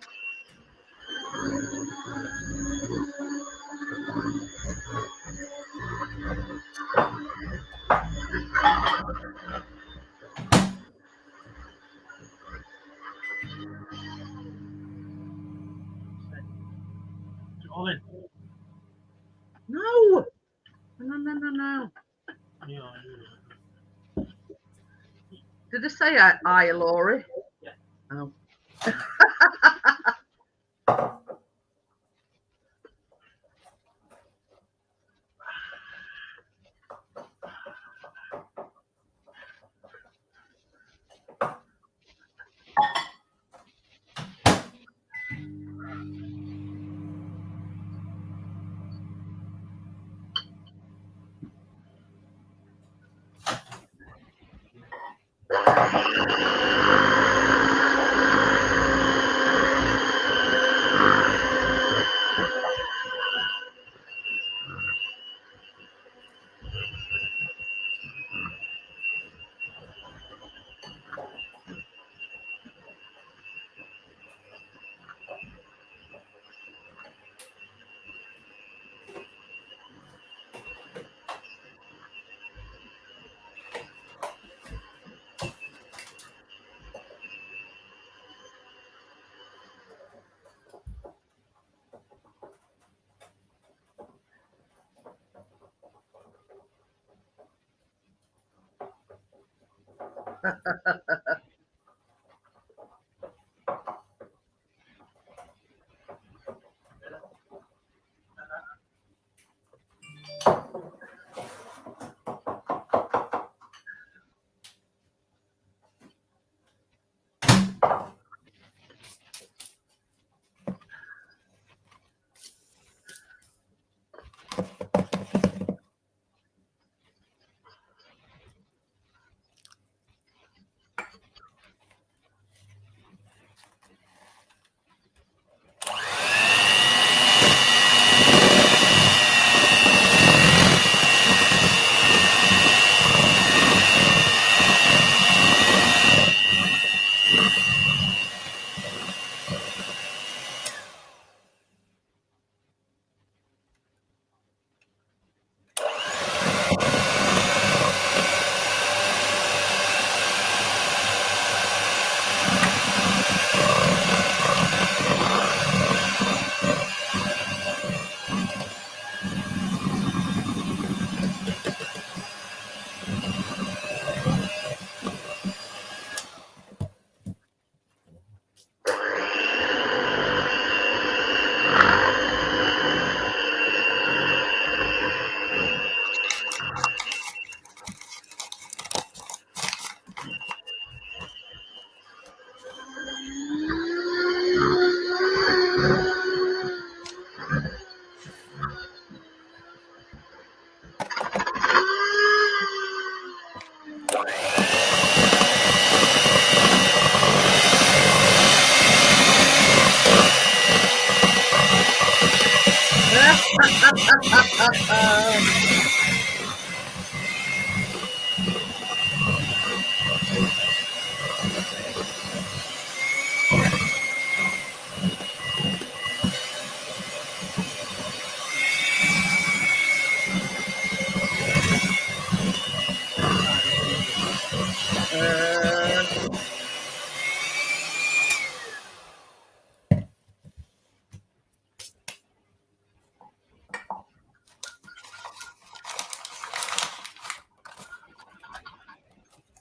No. No. Yeah. Did I say hi, Laurie? Yeah. Oh.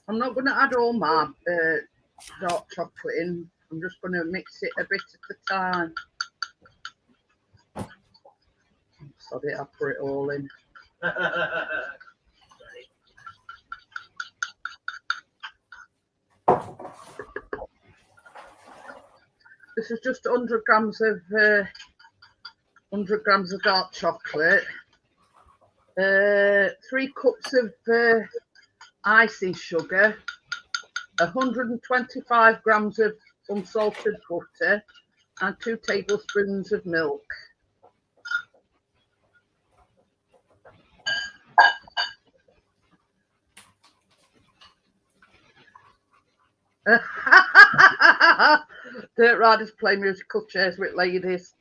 I'm not going to add all my dark chocolate in. I'm just going to mix it a bit at a time. Sorry, I put it all in. This is just 100 grams of dark chocolate, 3 cups of icing sugar, 125 grams of unsalted butter, and 2 tablespoons of milk. Dirt riders play musical chairs with ladies.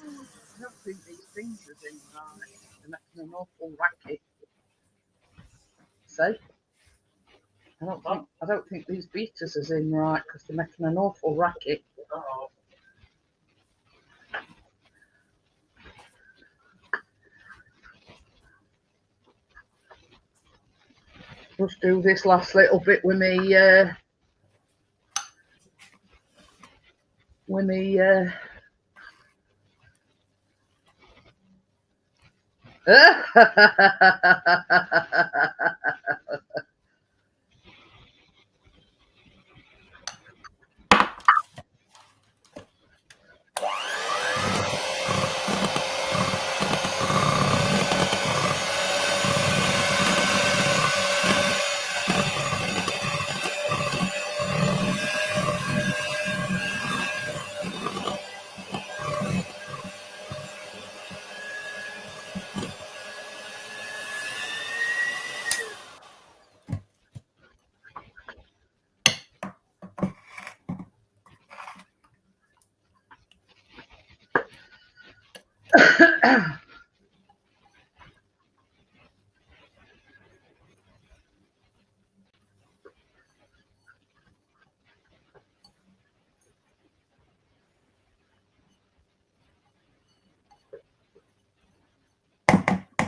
I don't think these things are in right. They're making an awful racket. See? I don't think these beaters is in right because they're making an awful racket. Uh-oh. Just do this last little bit with me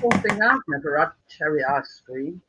one thing I've never had cherry ice cream.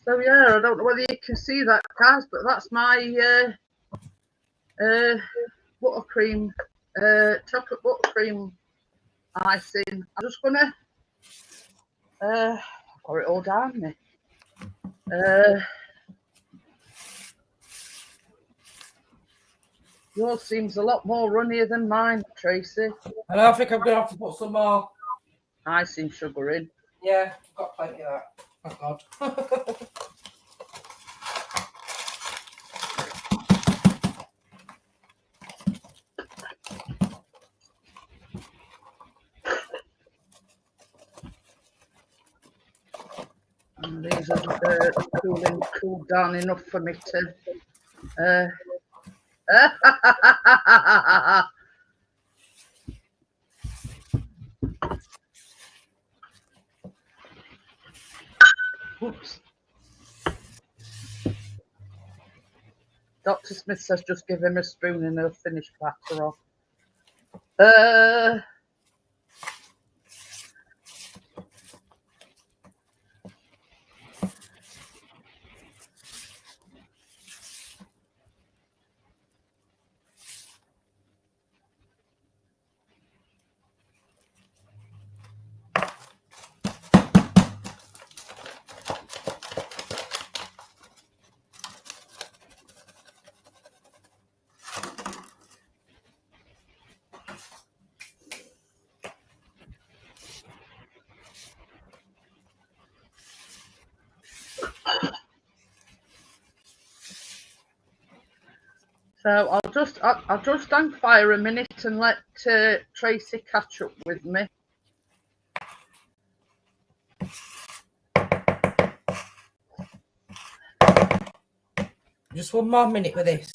So yeah, I don't know whether you can see that, guys, but that's my buttercream, chocolate buttercream icing. I'm just gonna I've got it all down me. Yours seems a lot more runnier than mine, Tracy. And I think I'm going to have to put some more Icing sugar in. Yeah, I've got plenty of that. Thank God. And these are cooled down enough for me to. Oops. Dr. Smith says just give him a spoon and he'll finish batter off. So I'll just hang fire a minute and let Tracy catch up with me. Just one more minute with this.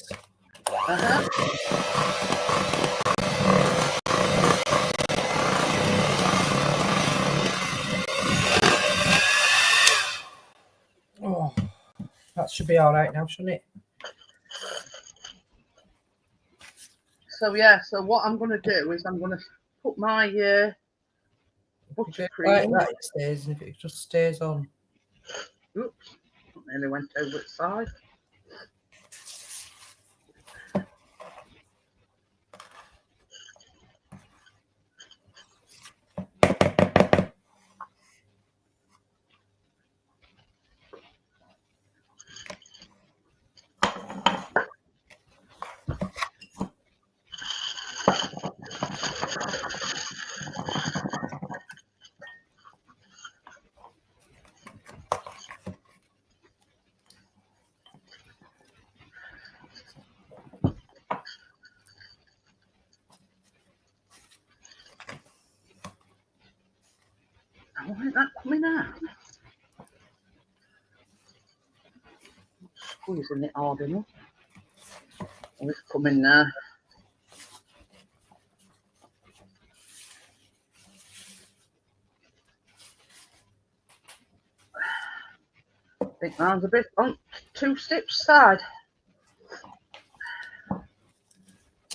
Oh, that should be all right now, shouldn't it? So yeah, so what I'm going to do is I'm going to put my buttercream. Like that it stays, and if it just stays on. Oops, nearly went over its side. Why ain't that coming out? Squeezing it hard enough. Oh, it's coming now. I think mine's a bit on too stiff side.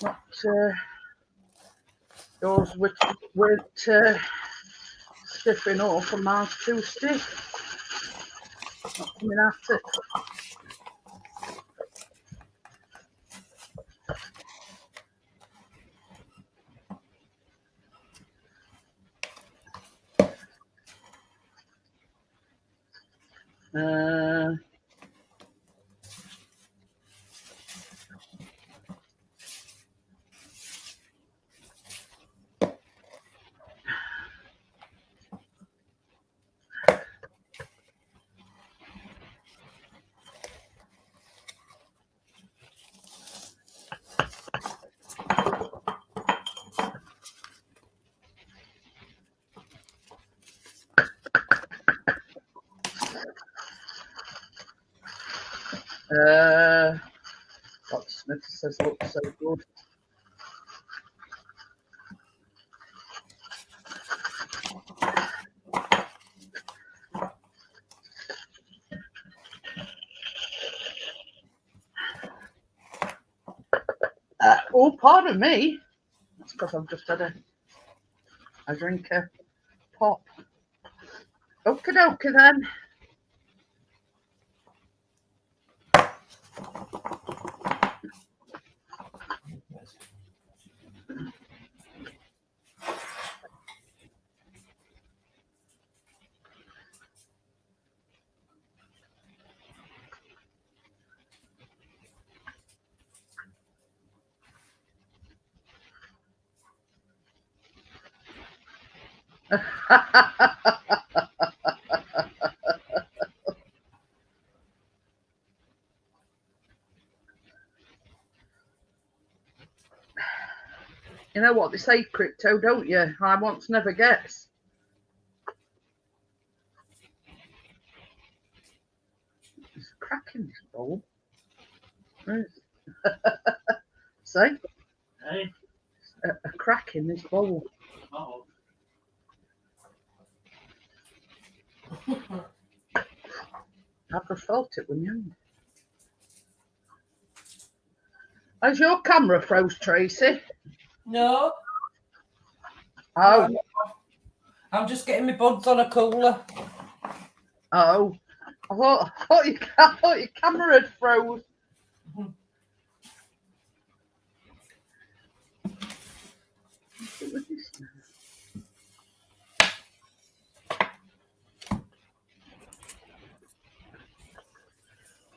Not yours with stiff enough, and mine's too stiff. Not coming out it. What Smith says looks so good. Oh, pardon me. That's because I've just had a drink of pop. Okie dokie then. You know what they say, crypto, don't you? I once never guess. There's a crack in this bowl. See? Hey? A crack in this bowl. Uh-oh. I just felt it when you. Has your camera froze, Tracy? No, Oh, I'm just getting my buds on a cooler. oh. I thought your camera had froze.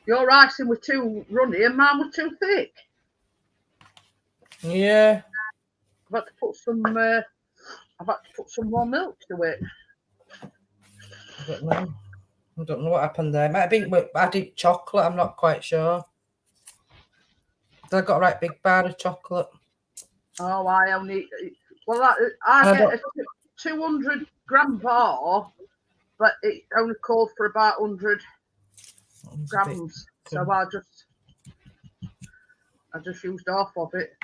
Your icing was too runny and mine was too thick. Yeah. I've had to put some more milk to it. I don't know. I don't know what happened there. Might have been with added chocolate. I'm not quite sure. I got a right big bar of chocolate. Oh, I only. Well, I get a 200-gram bar, but it only called for about 100 grams. So I just used half of it.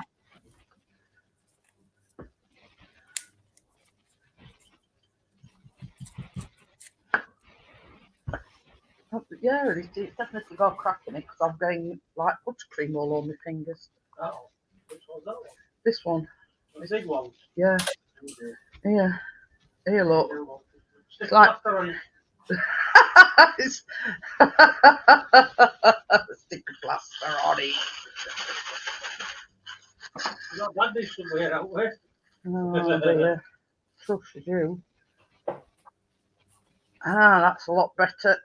Yeah, it's definitely got a crack in it because I'm getting like buttercream all on my fingers. Uh-oh. Which one's that one? This one. The big one. Yeah. Here. Here, look. Stick Like- plaster on it. Stick a plaster on it. We've not had this somewhere, haven't we? Oh dear. So she do. Ah, that's a lot better.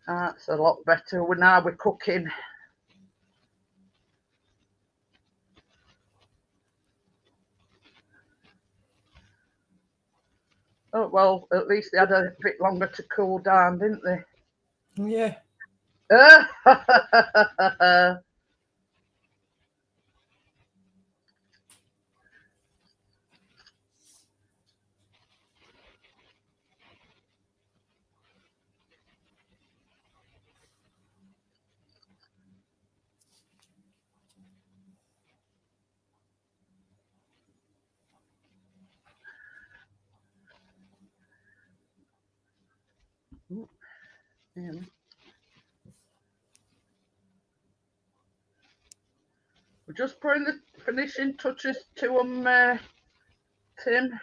That's a lot better. Now we're cooking. Oh, well, at least they had a bit longer to cool down, didn't they? Yeah. Yeah. We're just putting the finishing touches to them, Tim.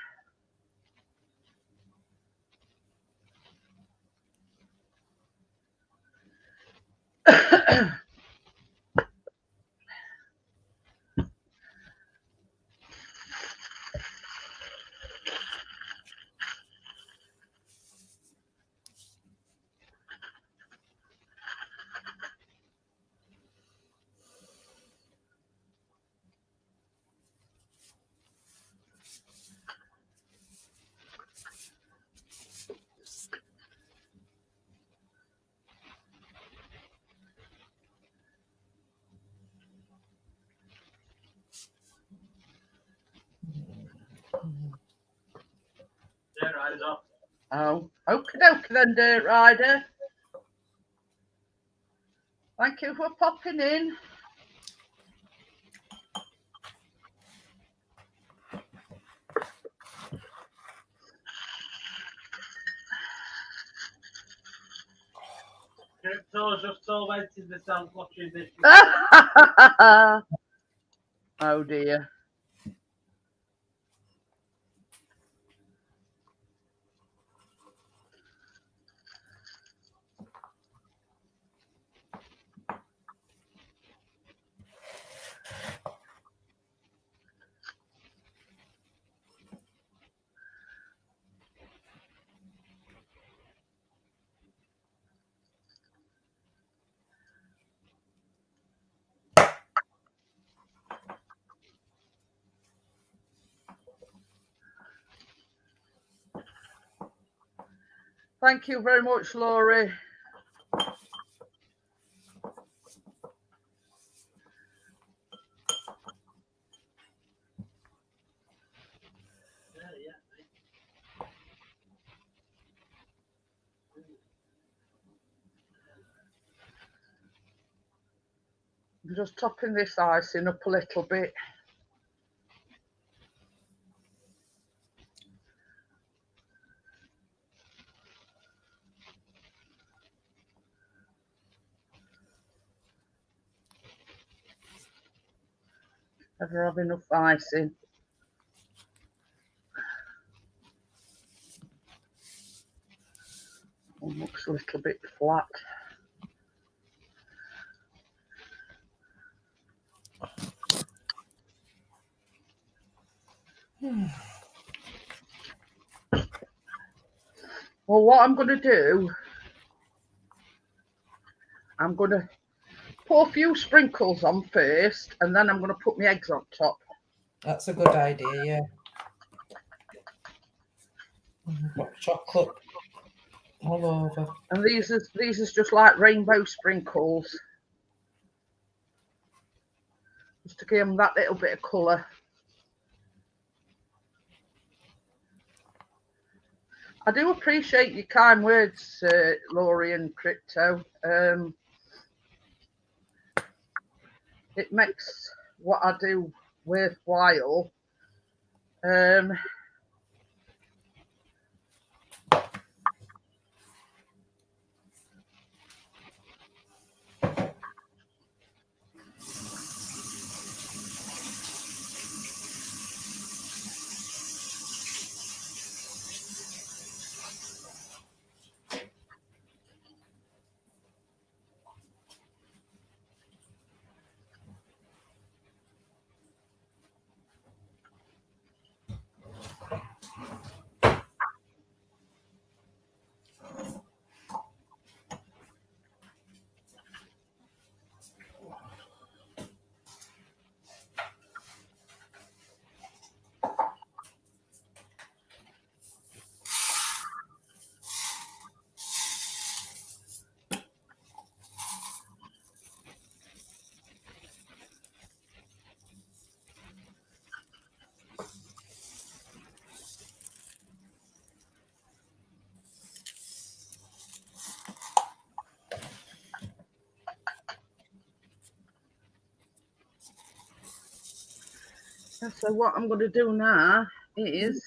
Dirt Rider's off. Oh, okie dokie then, Dirt Rider. Thank you for popping in. Crypto's just tormenting myself watching this. Oh dear. Thank you very much, Laurie. I'm just topping this icing up a little bit. Never have enough icing. It looks a little bit flat. Well, what I'm going to do, I'm going to pour a few sprinkles on first, and then I'm going to put my eggs on top. That's a good idea, yeah. Got chocolate all over. And these is just like rainbow sprinkles, just to give them that little bit of colour. I do appreciate your kind words, Laurie and Crypto. It makes what I do worthwhile. So what I'm going to do now is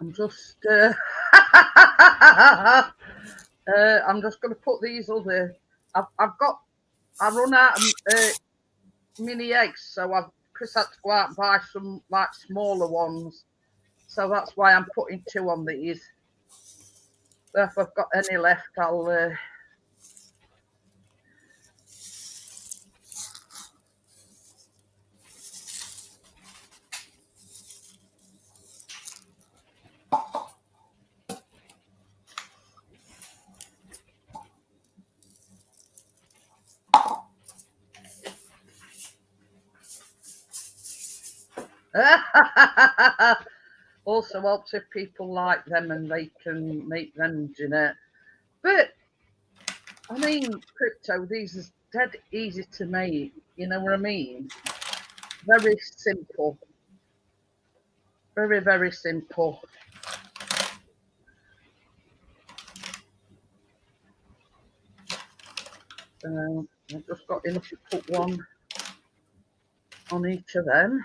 I'm just I'm just going to put these other. I run out of mini eggs, so Chris had to go out and buy some like smaller ones. So that's why I'm putting 2 on these. So if I've got any left, I'll. Also helps if people like them and they can make them, Jeanette. But I mean, crypto, these are dead easy to make. You know what I mean? Very simple. Very, very simple. So I've just got enough to put one on each of them.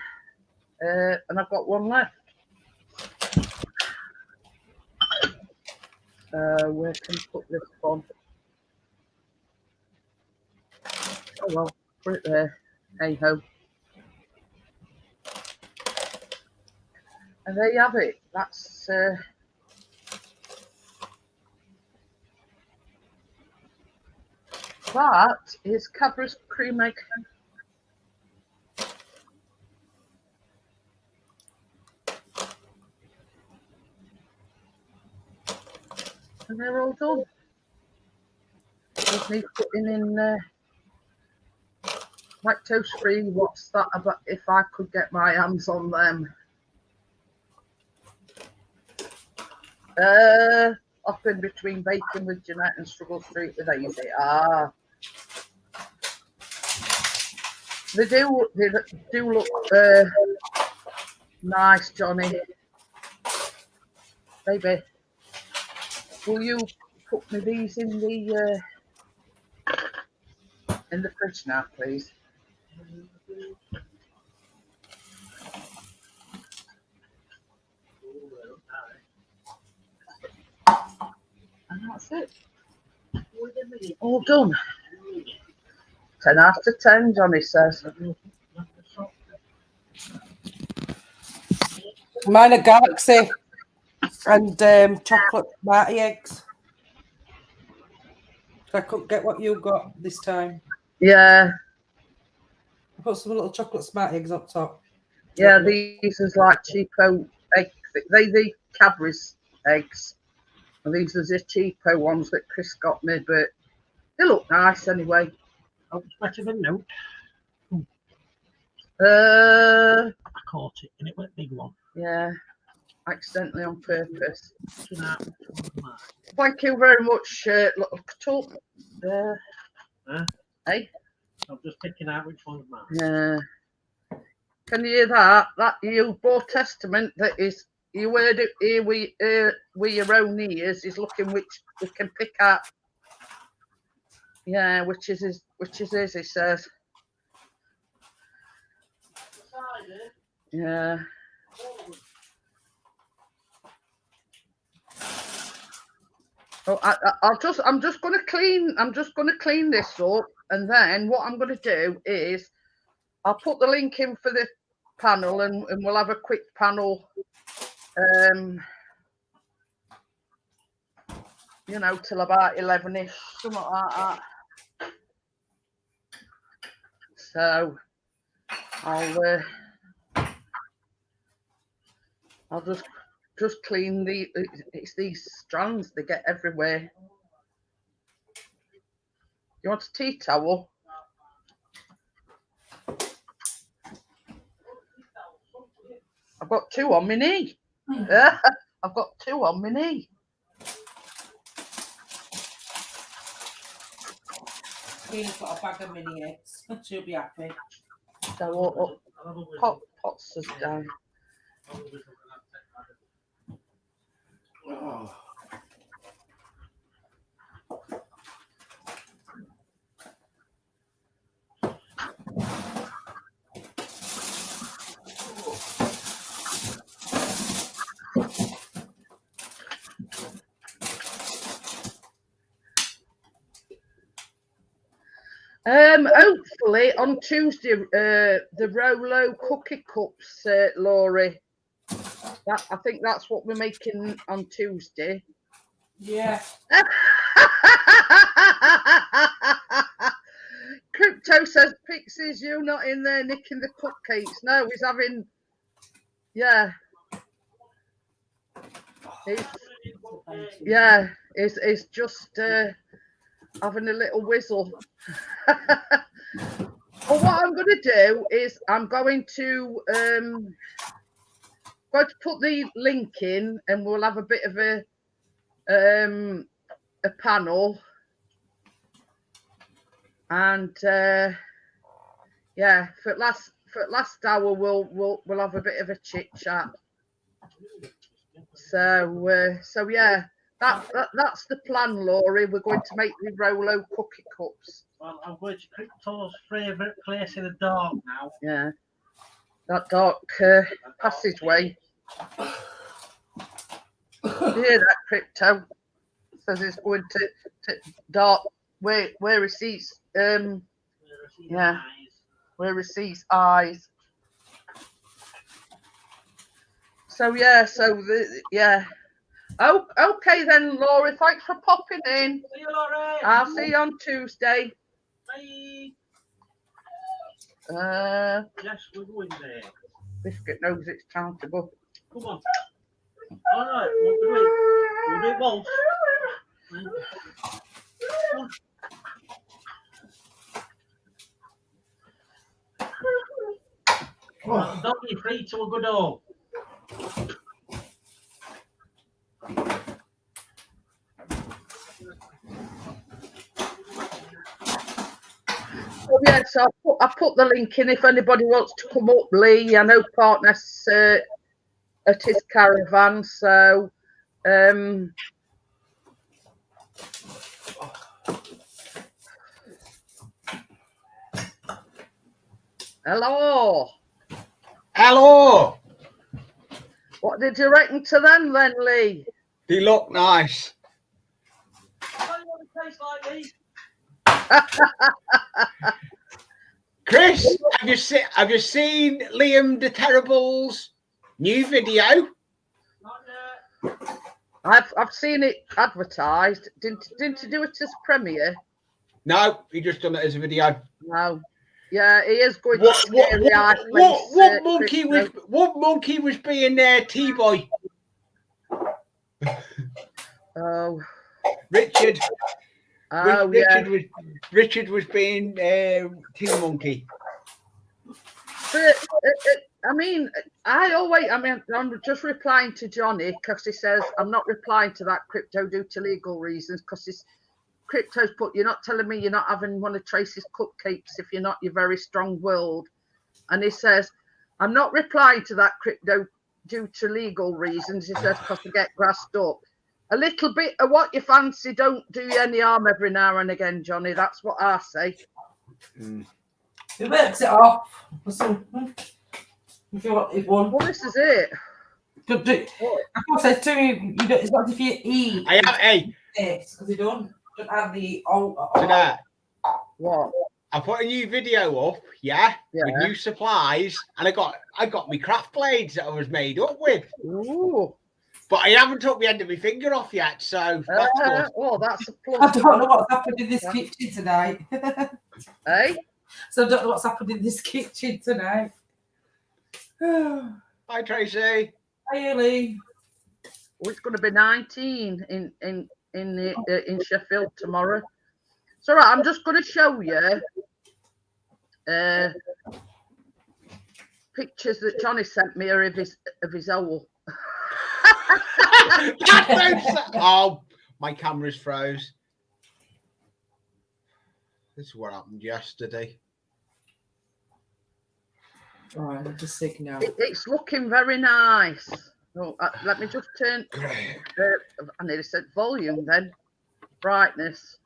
And I've got one left. Where can I put this one? Oh well, put it there. Hey ho. And there you have it. That's that is Cadbury Creme egg. And they're all done. Just need putting in lactose free. What's that about? If I could get my hands on them. Often between baking with Jeanette and Struggle Street with Daisy. Ah, they do look nice, Johnny. Baby, will you put me these in the fridge now, please? And that's it. All done. 10 out of 10, Johnny says. Mine are Galaxy and chocolate Smarty eggs. I couldn't get what you got this time. Yeah. I put some little chocolate Smarty eggs up top. Yeah, these is like cheapo eggs. They the Cadbury's eggs. And these are the cheapo ones that Chris got me, but they look nice anyway. Oh, it's better than no. I caught it and it went big one. Yeah, accidentally on purpose. Thank Thank you very much, little Hey? I'm just picking out which one's mine. Yeah. Can you hear that? That you bought Testament that is you heard it here with your own ears is looking which we can pick out. Yeah, which is his, he says. Yeah. Oh, I'm just gonna clean this up, and then what I'm gonna do is I'll put the link in for the panel, and we'll have a quick panel. You know, till about 11ish, something like that. So I'll just clean it's these strands they get everywhere. You want a tea towel? I've got two on my knee. I've got two on my knee. He's got a bag of mini eggs. She'll be happy. So pots is down. Oh. Hopefully on Tuesday, the Rolo cookie cups, Laurie. I think that's what we're making on Tuesday. Yeah. Crypto says, Pixies, you not in there nicking the cupcakes. No, he's having, yeah. It's just having a little whistle. Well, what I'm going to do is I'm going to put the link in, and we'll have a bit of a panel, and yeah, for last hour we'll have a bit of a chit chat. So yeah, that's the plan, Laurie. We're going to make the Rolo cookie cups. Well, I'm going to Crypto's favourite place in the dark now. Yeah, that dark passageway. You hear that, Crypto? Says it's going to dark where he sees yeah, where he sees eyes. So yeah, Oh, okay then, Laurie. Thanks for popping in. See you, Laurie. I'll see you on Tuesday. Bye. Yes, we're going there. Biscuit knows it's time to go. Come on. All right, we'll do it both. Well, doggy free to a good home. Oh, yeah, so I put the link in if anybody wants to come up, Lee. I know partners at his caravan, so hello. Hello. What did you reckon to them then, Lee? They look nice. Chris, have you seen Liam the Terrible's new video? I've seen it advertised. Didn't you do it as premiere? No, he just done it as a video. No. Yeah, he is going What monkey was being T-boy? Oh. Richard. Oh, yeah. Richard was being T-monkey. But, I'm just replying to Johnny because he says I'm not replying to that Crypto due to legal reasons because Crypto's put, you're not telling me you're not having one of Tracy's cupcakes if you're not, you're very strong-willed. And he says, I'm not replying to that Crypto due to legal reasons. He says, because I get grassed up. A little bit of what you fancy don't do you any harm every now and again, Johnny. That's what I say. It works it off. If you want one. Well, this is it. Of course, there's two. It's not if you eat. I have because you don't have the Jeanette. What? I put a new video up, with new supplies, and I got my craft blades that I was made up with. Ooh. But I haven't took the end of my finger off yet, so that's good. Oh, that's a plus. I don't know what's happened in this kitchen tonight. Hey? So I don't know what's happened in this kitchen tonight. Hi, Tracy. Hi, Lee. Oh, it's going to be 19 in Sheffield tomorrow. It's all right. I'm just going to show you pictures that Johnny sent me of his owl. Oh, my camera's froze. This is what happened yesterday. All right, I'm just sick now. It's looking very nice. Oh, let me just turn. I nearly said volume then. Brightness.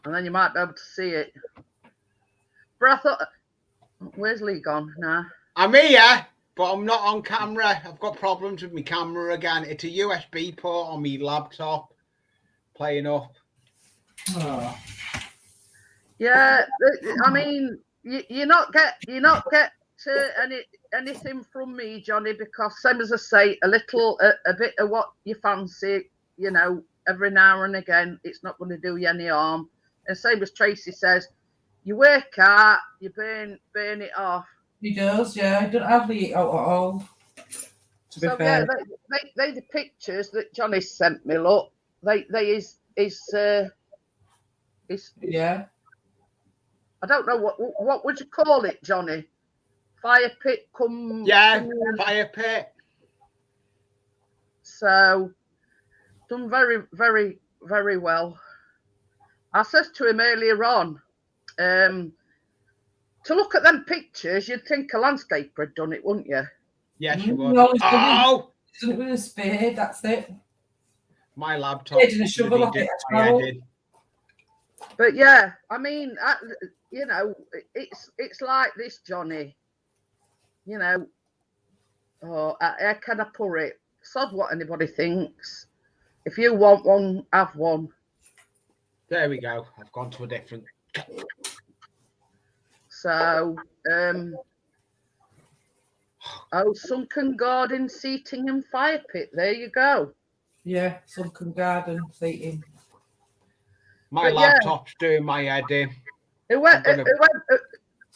And then you might be able to see it. But I thought, where's Lee gone now? I'm here, but I'm not on camera. I've got problems with my camera again. It's a USB port on my laptop playing up. Oh. Yeah, I mean, you not get anything from me, Johnny, because same as I say, a bit of what you fancy, every now and again, it's not going to do you any harm. And same as Tracy says, you work out, you burn it off. He does, yeah. I don't have the out at all. To be fair. Yeah, they the pictures that Johnny sent me. Look, they is yeah. I don't know what would you call it, Johnny? Fire pit come. Yeah, fire pit. So done very, very, very well. I said to him earlier on, to look at them pictures, you'd think a landscaper had done it, wouldn't you? Yes, you would. No, he's Oh, done it with a spade. That's it. my laptop. Spade and a shovel, I think, my as well. head in. But yeah, I mean, you know, it's like this, Johnny. You know, how can I put it? Sod what anybody thinks. If you want one, have one. There we go. I've gone to a different. So, sunken garden seating and fire pit. There you go. Yeah, sunken garden seating. My But yeah. laptop's doing my head in.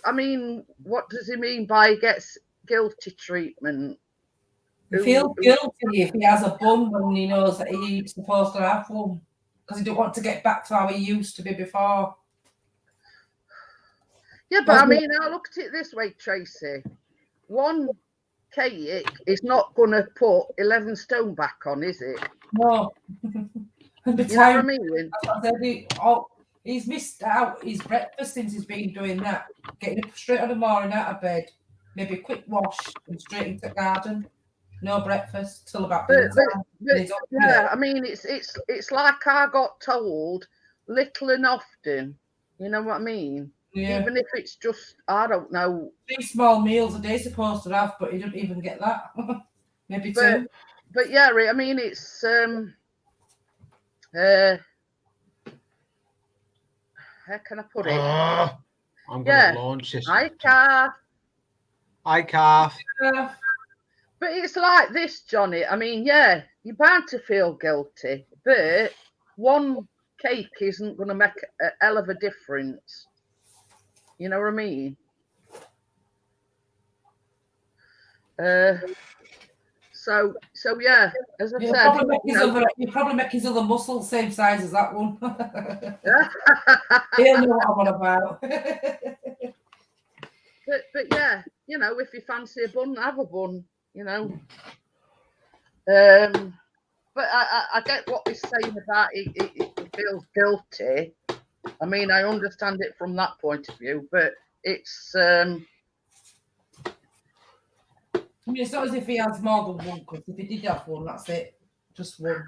I mean, what does he mean by gets guilty treatment? He feels guilty if he has a bun when he knows that he's supposed to have one because he don't want to get back to how he used to be before. Yeah, but I mean, I looked at it this way, Tracy. One cake is not going to put 11 stone back on, is it? No. And the You know what I time mean? he's missed out his breakfast since he's been doing that. Getting up straight on the morning out of bed, maybe a quick wash and straight into the garden. No breakfast till about dinner time. Yeah, I mean, it's like I got told little and often. You know what I mean? Yeah. Even if it's just, I don't know. 3 small meals a day supposed to have, but he don't even get that. Maybe 2. But yeah, I mean, it's how can I put it? I'm going to launch this. Hi, Kath. Hi, Kath. But it's like this, Johnny. I mean, yeah, you're bound to feel guilty, but one cake isn't going to make a hell of a difference. You know what I mean? So yeah, as I said, you probably make his other muscle same size as that one. He'll know what I'm on about. but yeah, you know, if you fancy a bun, have a bun. You know. But I get what he's saying about he feels guilty. I mean, I understand it from that point of view, but it's. I mean, it's not as if he has more than one, because if he did have one, that's it. Just one.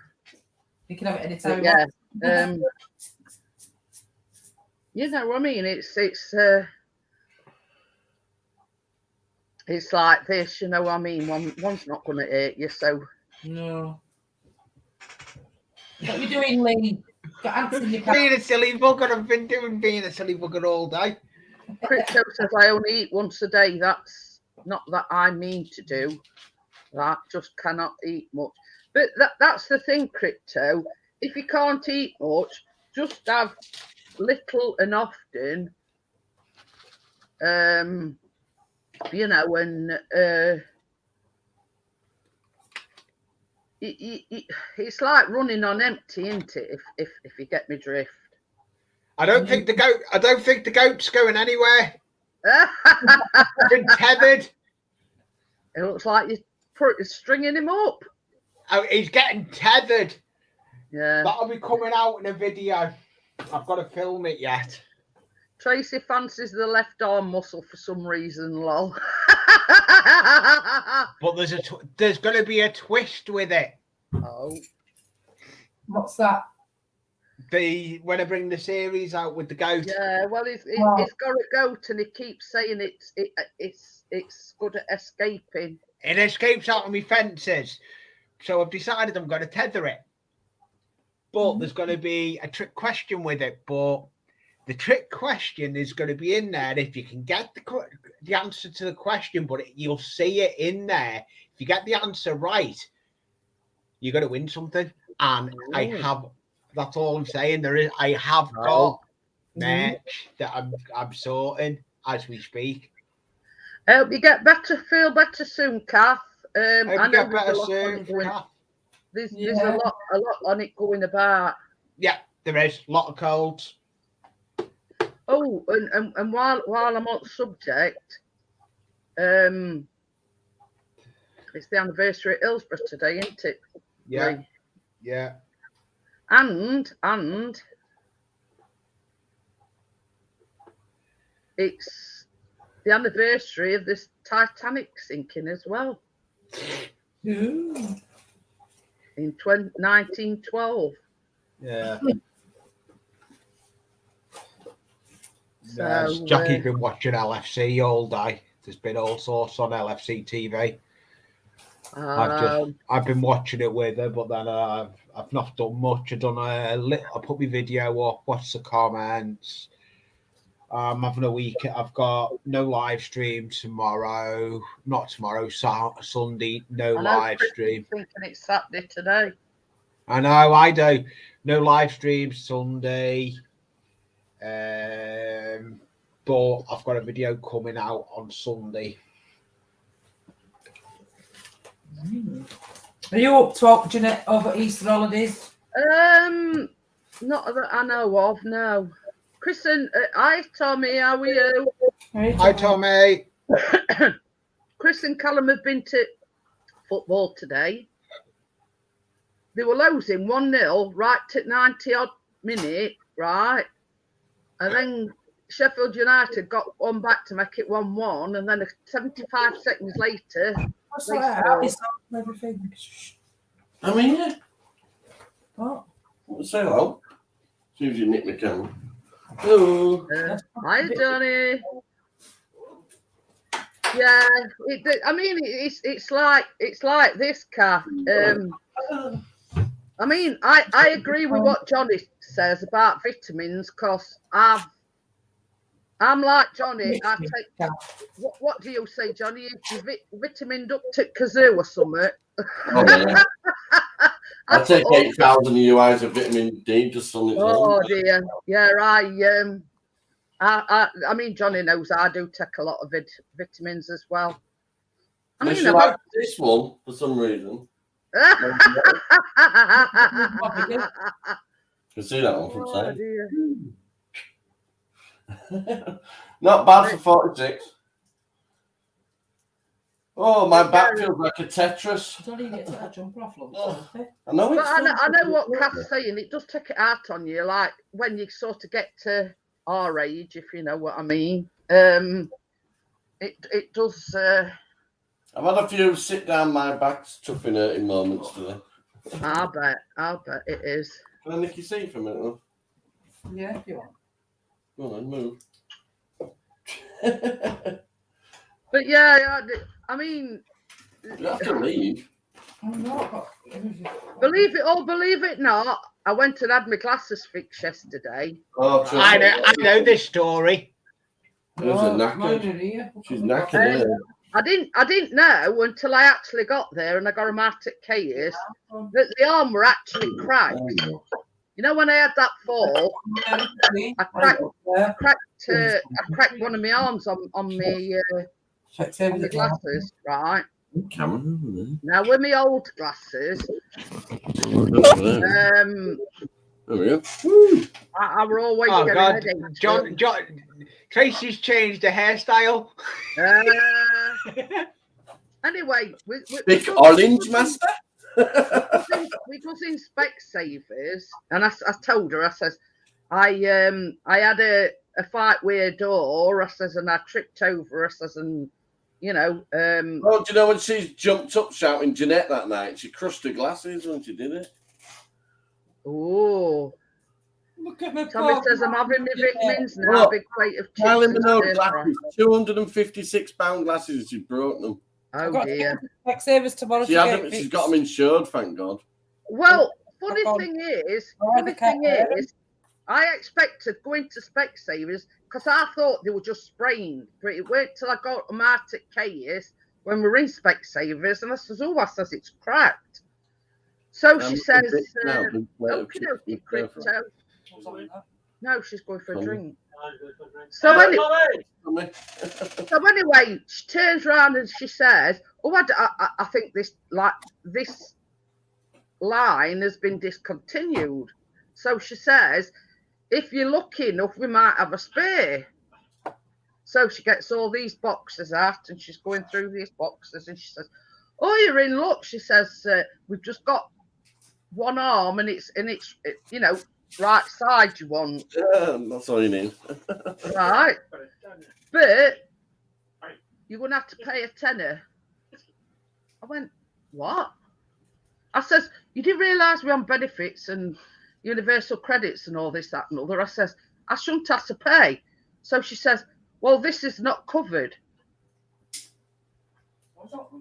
He can have it anytime. Yeah. You know what I mean? It's like this, you know what I mean? One's not going to hurt you, so. No. What are you doing, Lee? Got ants in your Being a silly bugger. I've been doing being a silly bugger all day. Crypto says I only eat once a day. That's not that I mean to do. I just cannot eat much. But that's the thing, Crypto. If you can't eat much, just have little and often. You know, and it's like running on empty, isn't it? If you get me drift. I don't think the goat's going anywhere. I've been tethered. It looks like you're stringing him up. Oh, he's getting tethered. Yeah. That'll be coming out in a video. I've got to film it yet. Tracy fancies the left arm muscle for some reason, lol. But there's going to be a twist with it. Oh. What's that? When I bring the series out with the goat. Yeah, well, it's got a goat, and he keeps saying it's good at escaping. It escapes out of my fences, so I've decided I'm going to tether it. But there's going to be a trick question with it. But the trick question is going to be in there if you can get the answer to the question, but you'll see it in there. If you get the answer right, you're going to win something. And I have. That's all I'm saying. I have got merch that I'm sorting as we speak. I hope you feel better soon, Kath. I know get better soon, Kath. There's a lot on it going about. Yeah, there is a lot of colds. Oh, and while I'm on subject, it's the anniversary at Hillsborough today, isn't it? Yeah, Lee? yeah. And it's the anniversary of this Titanic sinking as well Ooh. in 1912. Yeah. So Jackie's been watching LFC all day. There's been all sorts on LFC TV. I've been watching it with her, but then I've not done much. I put my video up, watched the comments. I'm having a week. I've got no live stream tomorrow. Not tomorrow, Sunday. No live stream. Thinking it's Saturday today. I know. I do. No live stream Sunday. But I've got a video coming out on Sunday. Are you up to help Jeanette over Easter holidays? Not that I know of, no. Kristen, hi Tommy, how are you? Hi Tommy. Chris and Callum have been to football today. They were losing 1-0 right at 90 odd minute, right? And then Sheffield United got one back to make it 1-1, and then 75 seconds later, Everything. I mean, yeah. What? Say hello. As soon as you nick the camera. Hello. Hi Johnny. Yeah, it's like this, Kath. I mean, I agree with what Johnny says about vitamins, because I'm like Johnny. I take what do you say, Johnny? You vitamined up to kazoo or something? Oh, yeah. I take 8,000 UIs of vitamin D just on its own. Oh dear, yeah. I mean, Johnny knows I do take a lot of vitamins as well. I mean, you like this one for some reason. You can see that one from side. Not bad for 46. Oh, my back feels like a Tetris. I know it's. I know what Kath's saying. It does take it out on you, like when you sort of get to our age, if you know what I mean. It does. I've had a few sit down my back's tough in hurting moments today. I'll bet it is. Can I nick your seat for a minute, though? Yeah, if you want. Go on then, move. But yeah, I mean, You have to leave. Believe it not, I went and had my glasses fixed yesterday. Oh, I know this story. There's a knackered. She's knackered. I didn't know until I actually got there and I got them out at Kay's that the arm were actually cracked. You know, when I had that fall, I cracked one of my arms on my glasses, right? Now with my old glasses, I were always getting headaches. John, Tracy's changed the hairstyle. Anyway, big orange master. we was in Specsavers, and I told her, I says, I had a fight with a door, I says, and I tripped over, I says, and you know. Oh, do you know when she jumped up shouting Jeanette that night? She crushed her glasses when she did it. Oh. Look at me. Tommy says I'm having my vitamins now. Big plate of chips. Kylie Minogue glasses, £256 glasses. She broke them. Oh dear. Specsavers tomorrow. She's got them insured, thank God. Well, funny thing is, I expected going to Specsavers because I thought they were just sprained. But it wait till I got them out at Kay's when we were in Specsavers, and I says, "Oh, I says it's cracked." So she says, "Okay, crypto." No, she's going for a drink. So anyway, she turns around and she says, "Oh, I think this line has been discontinued." So she says, if you're lucky enough, we might have a spare. So she gets all these boxes out and she's going through these boxes and she says, oh, you're in luck. She says, we've just got one arm and it's you know, right side you want. That's all you need. Right. But you're going to have to pay a tenner. I went, what? I says, you do realise we're on benefits and universal credits and all this, that and other. I says, I shouldn't have to pay. So she says, well, this is not covered.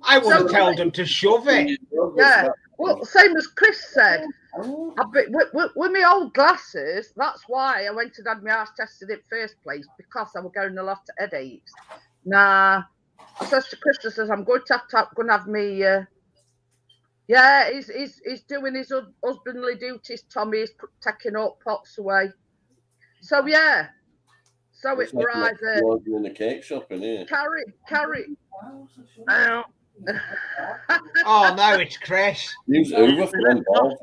I would have told them to shove it. Yeah. Well, same as Chris said. With my old glasses, that's why I went and had my eyes tested in the first place, because I was getting a lot of headaches. Nah, I says to Chris, I says, I'm going to have me. Yeah, he's doing his husbandly duties. Tommy is taking up pots away. So yeah, so it's like either in the cake shop in here. carry. Oh no, it's Chris. Use Uber for them balls.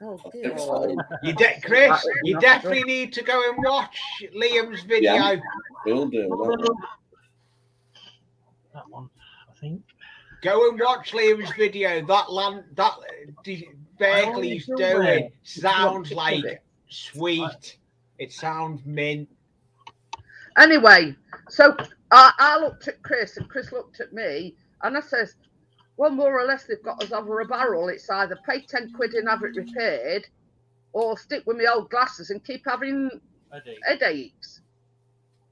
Oh dear. Chris, you definitely need to go and watch Liam's video. Yeah, will do. That one, I think. Go and watch Liam's video. That bagel he's doing sounds like sweet. It sounds mint. Anyway, so I looked at Chris and Chris looked at me and I says, well, more or less they've got us over a barrel. It's either pay 10 quid and have it repaired or stick with my old glasses and keep having headaches.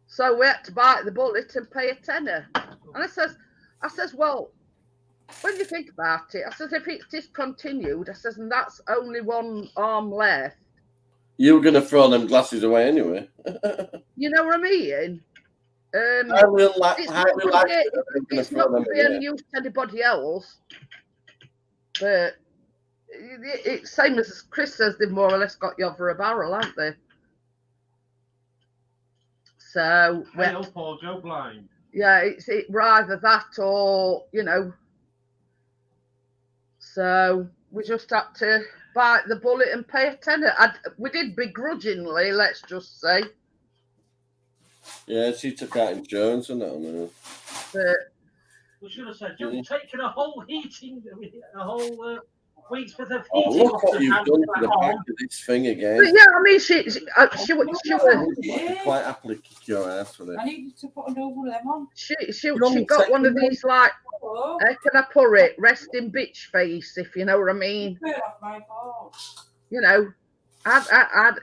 So we had to bite the bullet and pay a tenner. And I says, well, when you think about it, I says, if it's discontinued, I says, and that's only one arm left. You were going to throw them glasses away anyway. You know what I mean? It's not going to be any use to anybody else. But it's same as Chris says, they've more or less got you over a barrel, haven't they? So Paul, go blind. Yeah, it's either that or, you know. So we just had to bite the bullet and pay a tenner. We did begrudgingly, let's just say. Yeah, she took out insurance and that on her. But we should have said, you've taken a whole week's worth of heating. Oh, look what you've done to the back of this thing again. But yeah, I mean, she was quite happily kick your ass for it. I needed to put another one of them on. She got one of these, like, how can I put it? Resting bitch face, if you know what I mean. You know, I'd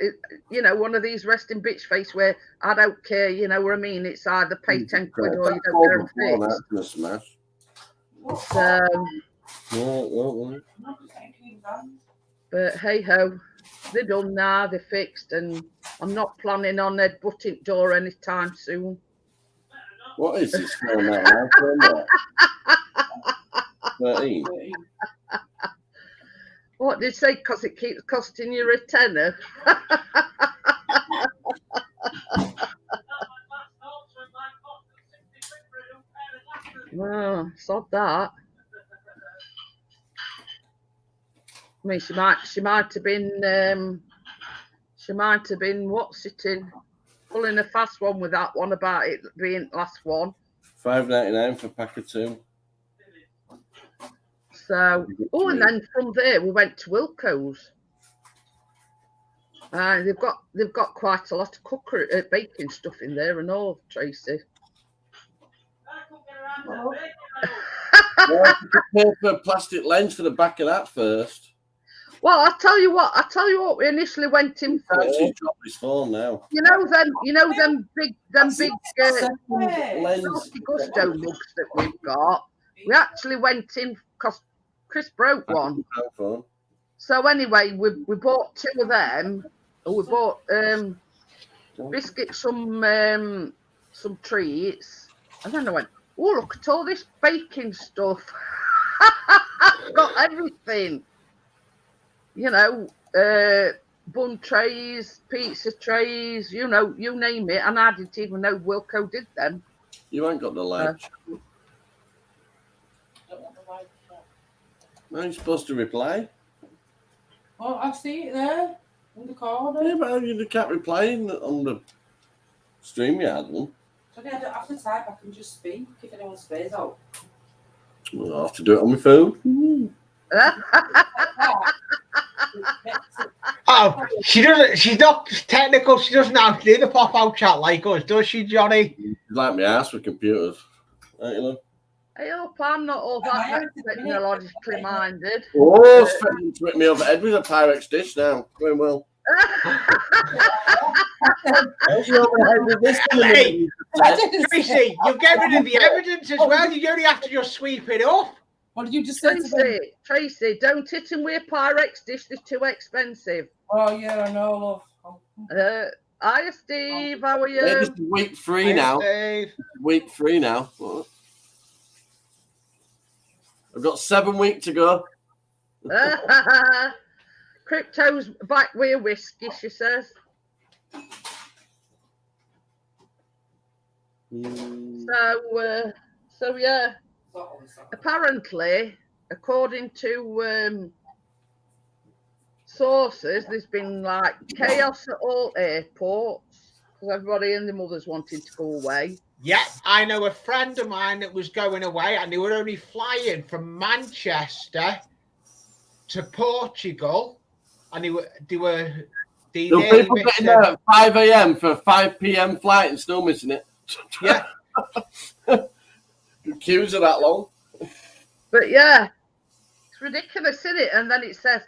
you know, one of these resting bitch face where I don't care, you know what I mean? It's either pay 10 quid or you don't care and fix. That's a smash. But hey ho, they're done now, they're fixed, and I'm not planning on head butting door anytime soon. What is this going on? 13. What did you say? Because it keeps costing you a tenner. Well, sod that. I mean, she might have been what's it in, pulling a fast one with that one about it being last one. $5.99 for a pack of 2. So, and then from there we went to Wilco's. They've got quite a lot of baking stuff in there and all, Tracy. Paper plastic lens for the back of that first. Well, I'll tell you what we initially went in for. Actually dropped his phone now. You know them big lens Gusto mugs that we've got. We actually went in because Chris broke one. So anyway, we bought 2 of them. We bought biscuits, some treats, and then I went, oh, look at all this baking stuff. Got everything. You know, bun trays, pizza trays, you know, you name it. And I didn't even know Wilco did them. You ain't got the ledge. No, you're supposed to reply. Oh, I see it there. In the corner. Yeah, but you can't be playing on the StreamYard one. Sorry, I don't have to type. I can just speak if anyone stays out. I'll have to do it on my phone. Oh, she doesn't. She's not technical. She doesn't have to do the pop-out chat like us, does she, Johnny? She's like my ass with computers. Right, you know? I hope I'm not all that technologically minded. Oh, it's with me over head with a Pyrex dish now. Going well. Hey, Tracy, you'll get rid of the evidence as well. You only have to just sweep it up. What did you just say to them? Tracy, don't hit him with a Pyrex dish. They're too expensive. Oh, yeah, I know, love. Hiya, Steve. How are you? Yeah, this is week 3 now. Dave. Week 3 now. What? I've got 7 weeks to go. Crypto's back with a whiskey, she says. So yeah. Apparently, according to sources, there's been like chaos at all airports because everybody and their mothers wanted to go away. Yeah, I know a friend of mine that was going away, and they were only flying from Manchester to Portugal, and People getting there at 5 a.m. for a 5 p.m. flight and still missing it. Yeah. The queues are that long. But yeah, it's ridiculous, isn't it? And then it says,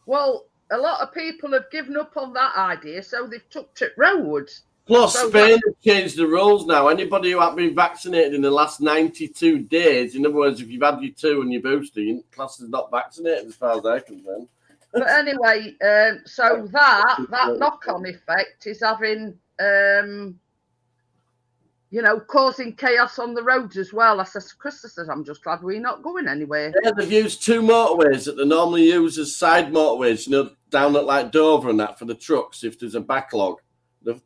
well, a lot of people have given up on that idea, so they've took to roads. Plus, So Spain has changed the rules now. Anybody who hasn't been vaccinated in the last 92 days, in other words, if you've had your 2 and your booster, your class is not vaccinated as far as I'm concerned. But anyway, so that knock-on effect is having, causing chaos on the roads as well. I says, Chris says, I'm just glad we're not going anywhere. Yeah, they've used 2 motorways that they normally use as side motorways, down at like Dover and that for the trucks if there's a backlog.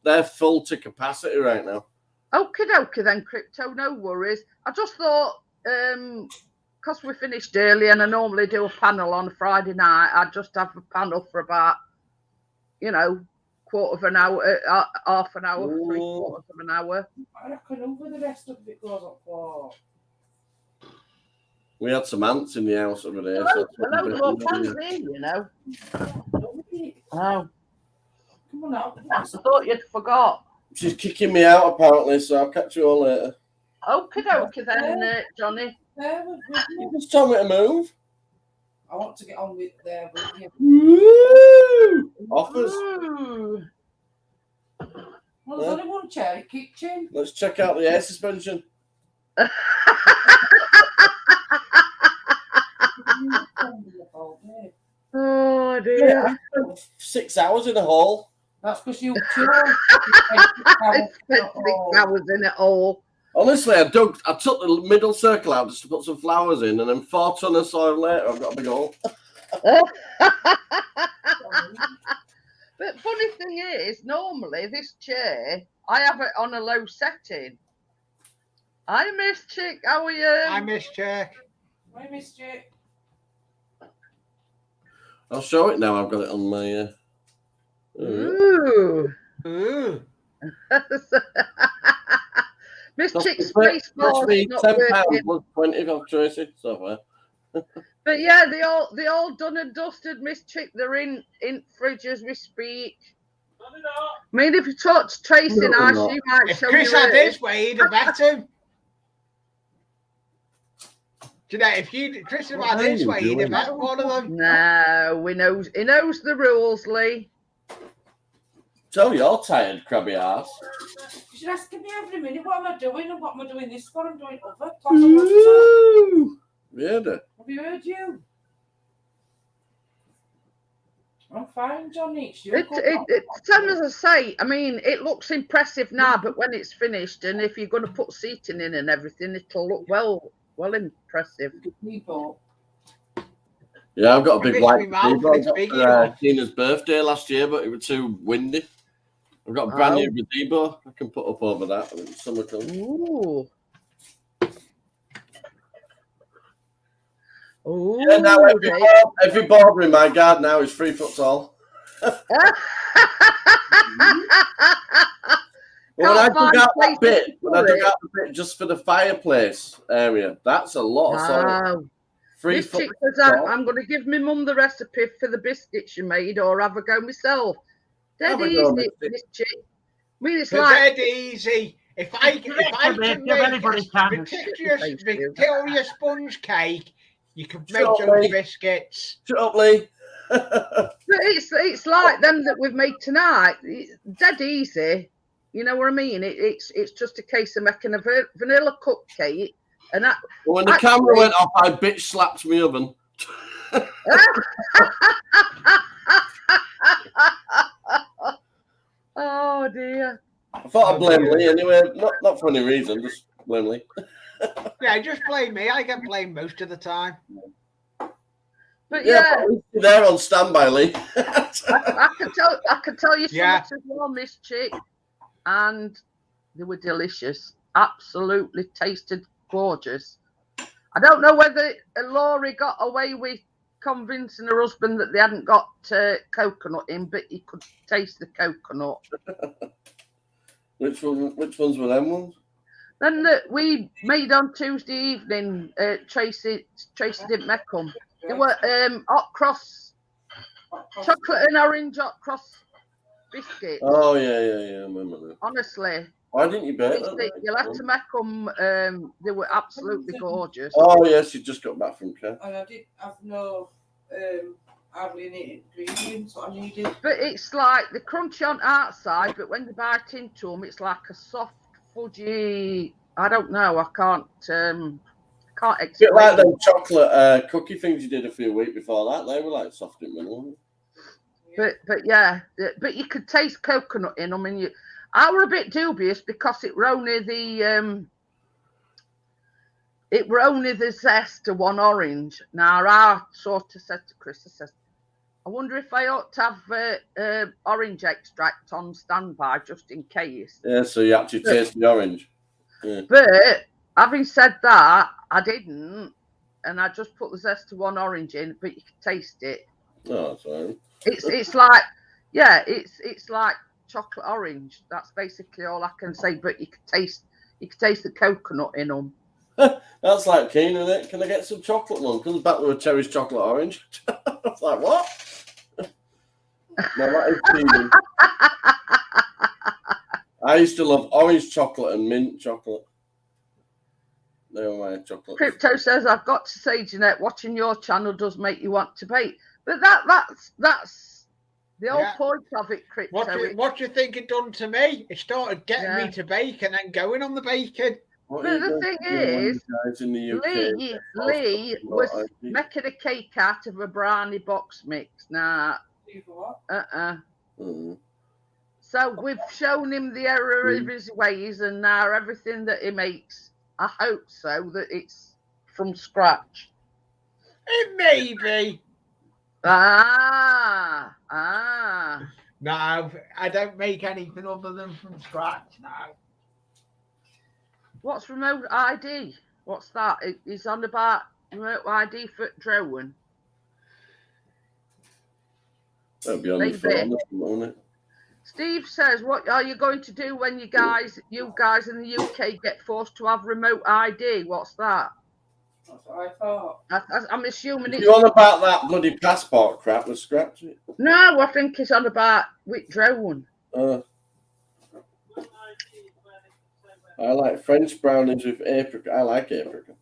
They're full to capacity right now. Okie dokie then, Crypto, no worries. I just thought, because we finished early and I normally do a panel on a Friday night, I'd just have a panel for about, quarter of an hour, half an hour, 3/4 of an hour. I reckon over the rest of it goes up for. We had some ants in the house over there. Oh. Come on out. I thought you'd forgot. She's kicking me out apparently, so I'll catch you all later. Okie dokie then, Johnny. You just told me to move. I want to get on with there with you. Woo! Offers. Ooh. Well, there's only one chair, kitchen. Let's check out the air suspension. Oh dear. Yeah, I spent 6 hours in a hole. That's because you chill. I spent 6 hours in it all. Honestly, I took the middle circle out just to put some flowers in, and then 4 ton of soil later, I've got a big hole. But funny thing is, normally this chair, I have it on a low setting. I miss Chick. How are you? I miss Chick. I miss Chick. I'll show it now. I've got it on my. Ooh. Ooh. Miss Chick's Spacebar is not £10 working. plus 20 of Tracy. So far. But yeah, they all done and dusted, Miss Chick. They're in fridge as we speak. I mean, if you talk to Tracy now, she might If show Chris you had hers. his way, he'd have met him. Jeanette, if Chris had his way, he'd have met one of them. No, he knows the rules, Lee. So you're tired, crabby ass. You should ask me every minute what am I doing and what am I doing this for? I'm doing other. Woo! Really? Have you heard you? I'm fine, Johnny. It's your Same as I say, I mean, it looks impressive now, but when it's finished, and if you're going to put seating in and everything, it'll look well impressive. Yeah, I've got a big white It's big enough. Tina's birthday last year, but it was too windy. I've got a brand new gazebo I can put up over that when summer comes. Ooh. Yeah, now every board in my garden now is 3 foot tall. When I dug out that bit, it. just for the fireplace area, that's a lot of salt. Wow. 3 This foot chick says salt. I'm going to give my mum the recipe for the biscuits you made, or have a go myself. Dead Have a go, easy, Mister. this chick. I mean, it's They're like dead easy. If I can If make anybody can. Victoria sponge cake, you can make Shut up, those Lee. biscuits. Shut up, Lee. but it's like them that we've made tonight. Dead easy. You know what I mean? It's just a case of making a vanilla cupcake. And that, When the camera went off, I bitch slapped my oven. Oh dear. I thought I'd blame Lee anyway. Not for any reason, just blame Lee. Yeah, just blame me. I get blamed most of the time. But But at least you're there on standby, Lee. I could tell you Yeah. something as well, Miss Chick. And they were delicious. Absolutely tasted gorgeous. I don't know whether Laurie got away with convincing her husband that they hadn't got coconut in, but he could taste the coconut. Which ones were them ones? Then that we made on Tuesday evening, Tracy didn't make them. They were hot cross, chocolate and orange hot cross biscuits. Oh yeah, I remember that. Honestly, Why didn't you bake that? you'll have to make them. They were absolutely gorgeous. Oh yes, you just got back from camp. And I did have no hardly any ingredients what I needed. But it's like the crunchy on outside, but when you bite into them, it's like a soft, fudgy. I don't know. I can't explain. Bit like them chocolate cookie things you did a few weeks before that. They were like soft in middle. But yeah, but you could taste coconut in them, and I were a bit dubious because it were only the zest of one orange. Now I sort of said to Chris, I said, I wonder if I ought to have orange extract on standby just in case. Yeah, so you actually taste the orange. Yeah. But having said that, I didn't, and I just put the zest of one orange in, but you can taste it. Oh, that's right. It's like, yeah, it's like chocolate orange. That's basically all I can say. But you can taste the coconut in them. That's like Keen, isn't it? Can I get some chocolate one? Comes back with a cherry's chocolate orange. I was like, what? No, that is Keen. I used to love orange chocolate and mint chocolate. They were my chocolate. Crypto says, I've got to say, Jeanette, watching your channel does make you want to bake. But that's the whole point of it, Crypto. What do you think it done to me? It started getting me to bake and then going on the baking. But the thing is, Lee was making a cake out of a brownie box mix. Now, So we've shown him the error of his ways, and now everything that he makes, I hope so, that it's from scratch. It may be. No, I don't make anything other than from scratch now. What's remote ID? What's that? He's on about remote ID for drone. That'll be on the phone, won't it? Steve says, what are you going to do when you guys in the UK get forced to have remote ID? What's that? That's what I thought. I'm assuming it's... You on about that bloody passport crap with scraps? No, I think it's on about withdrawing. I like French brownies with apricot. I like apricot.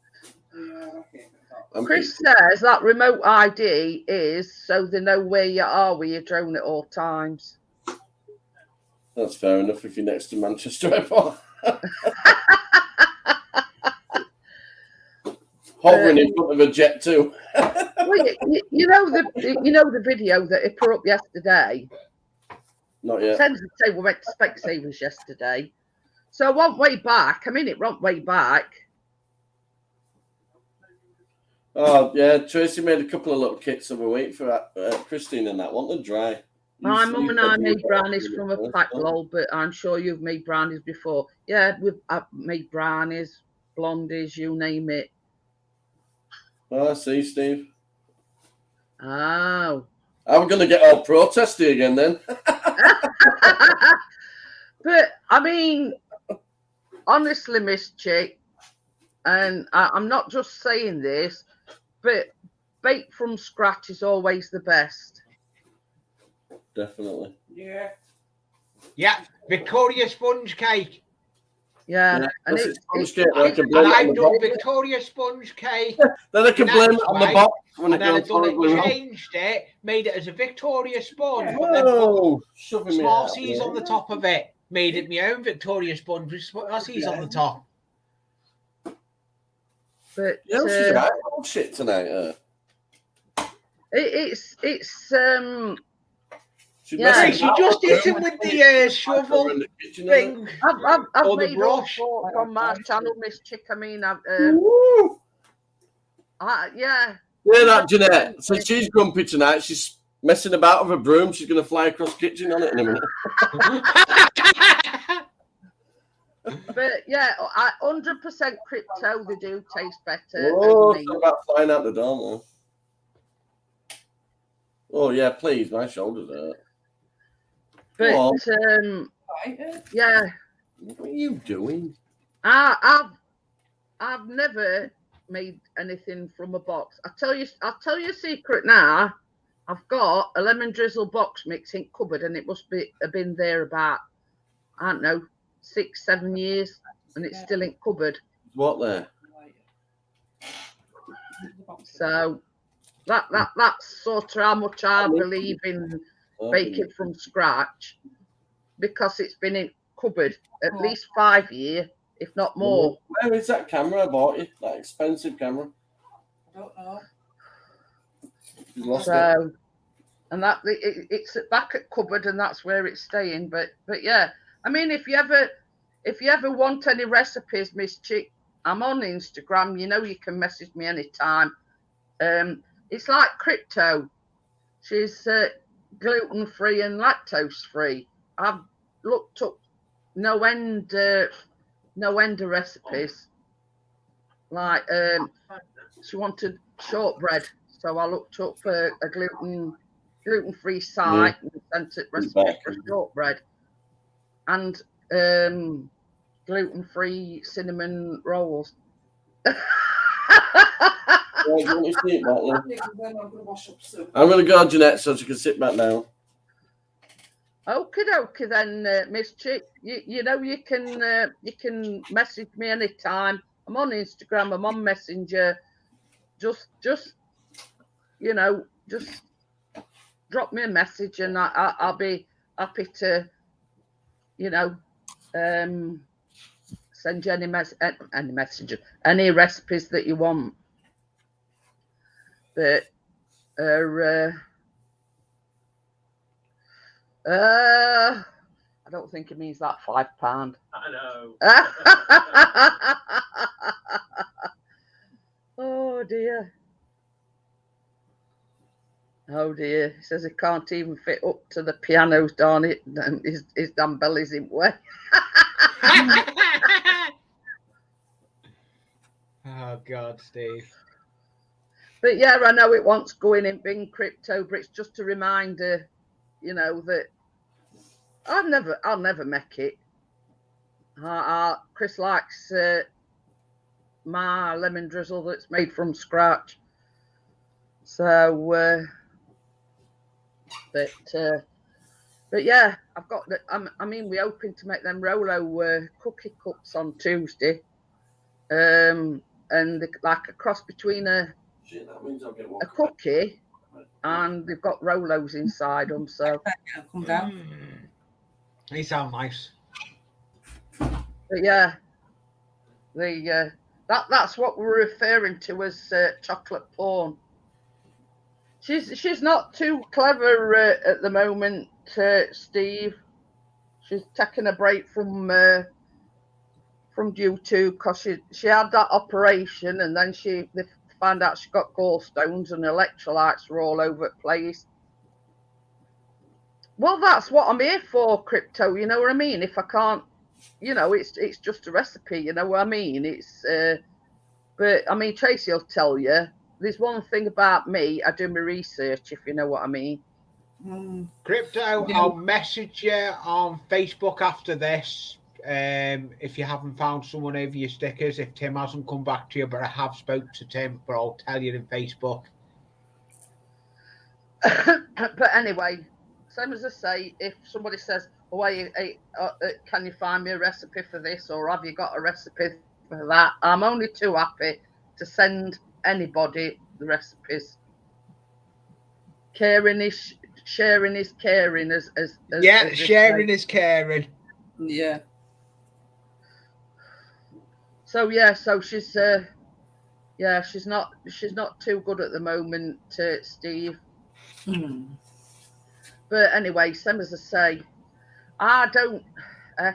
Chris says that remote ID is so they know where you are with your drone at all times. That's fair enough if you're next to Manchester Airport. Hovering in front of a jet too. Well, you know the video that he put up yesterday. Not yet. Tends to say we went to Specsavers yesterday. So I went way back. I mean, it went way back. Oh yeah, Tracy made a couple of little kits of a week for Christine and that one. They're dry. My mum and I made brownies from a pack lol, but I'm sure you've made brownies before. Yeah, I've made brownies, blondies, you name it. Oh, I see, Steve. Oh. I'm going to get all protesty again then. But I mean, honestly, Miss Chick, and I'm not just saying this, but baked from scratch is always the best. Definitely. Yeah. Yeah, Victoria sponge cake. Yeah, Yeah, and that's it's, sponge it's, cake, then I it's, can blame And it on I've the done box. Victoria sponge cake. Then I can blame it on the Right. box when And it then goes I've done horribly it, wrong. changed it, made it as a Victoria sponge, but then put Whoa! Shoving me small out. C's on the top of it. Made it my own Victoria sponge with small C's on the top. but Yeah, she's right. Oh, shit tonight. it's She's Yeah. Hey, messing she about just with hit him with the shovel in the kitchen, isn't thing. I've Or the made all brush. sorts on my channel, Miss Chick. I mean, it? Woo! yeah. Yeah, that Jeanette. So she's grumpy tonight. She's messing about with a broom. She's going to fly across the kitchen on it in a minute. But yeah, 100% crypto. They do taste better. Oh, than me. it's about flying out the door now. Oh, yeah, please. My shoulders hurt. Go But on. yeah, What are you doing? I've never made anything from a box. I'll tell you a secret now. I've got a lemon drizzle box mix in cupboard, and it must have been there about, I don't know, 6-7 years, and it's still in cupboard. What there? So that's sort of how much I believe in baking from scratch, because it's been in cupboard at least 5 years, if not more. Where is that camera I bought you? That expensive camera? I don't know. You lost it. So, and that it's back at cupboard, and that's where it's staying. But yeah, I mean, if you ever want any recipes, Miss Chick, I'm on Instagram. You know, you can message me anytime. It's like crypto. She's gluten free and lactose free. I've looked up no end of recipes. Like she wanted shortbread, so I looked up a gluten free site and sent it recipes for shortbread, and gluten free cinnamon rolls. I'm going to go, Jeanette, so she can sit back down. Okie dokie then, Miss Chick. You know you can message me anytime. I'm on Instagram. I'm on Messenger. Just drop me a message, and I'll be happy to send you any messages, any recipes that you want. But I don't think it means that £5. I know. Oh dear. Oh dear. He says he can't even fit up to the pianos, darn it. His damn belly's in way. Oh God, Steve. But yeah, I know it wants going in being crypto, but it's just a reminder, that I'll never make it. Chris likes my lemon drizzle that's made from scratch. So, but yeah, I've got the. we're hoping to make them Rolo cookie cups on Tuesday, and like a cross between a cookie, and they've got Rolos inside them. So Come down. They sound nice. But yeah, that's what we're referring to as chocolate porn. She's not too clever at the moment, Steve. She's taking a break from YouTube because she had that operation, and then they found out she got gallstones and electrolytes were all over the place. Well, that's what I'm here for, crypto. You know what I mean? If I can't, it's just a recipe. You know what I mean? It's but I mean, Tracy will tell you. There's one thing about me. I do my research, if you know what I mean. Crypto, Yeah. I'll message you on Facebook after this. If you haven't found someone over your stickers, if Tim hasn't come back to you, but I have spoke to Tim, but I'll tell you in Facebook. But anyway, same as I say, if somebody says, "Oh, can you find me a recipe for this?" or "Have you got a recipe for that?" I'm only too happy to send anybody the recipes. Sharing is caring, as Sharing is caring. Yeah. So yeah, so she's she's not too good at the moment, Steve. But anyway, same as I say, I don't.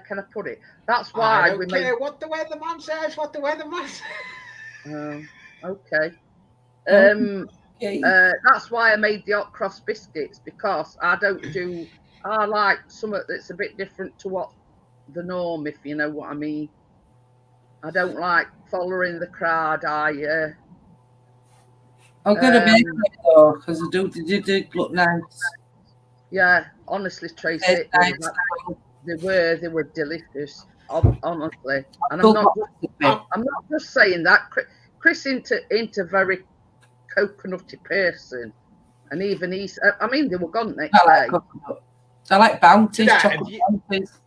Can I put it? That's why I don't care what the weatherman says. What the weatherman says. Okay. Okay. That's why I made the hot cross biscuits, because I like something that's a bit different to what the norm, if you know what I mean. I don't like following the crowd. I'm gonna make it though, because they did look nice. Yeah, honestly, Tracy, they were delicious. Honestly, and I'm not just saying that. Chris into very coconutty person, and even I mean, they were gone next day. I like bounties, Yeah, chocolate bounties.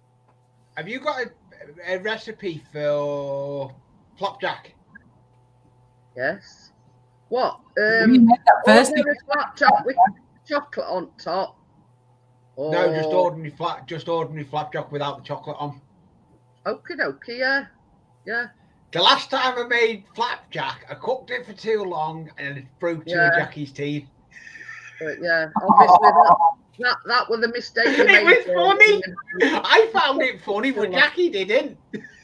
Have you got a recipe for flapjack? Yes. What? You made that first. Ordinary flapjack with chocolate on top. No, just ordinary flapjack without the chocolate on. Okie dokie, yeah. The last time I made flapjack, I cooked it for too long and it broke two of Jackie's teeth. But yeah, obviously that was a mistake. It was funny. I found it funny, but Jackie didn't.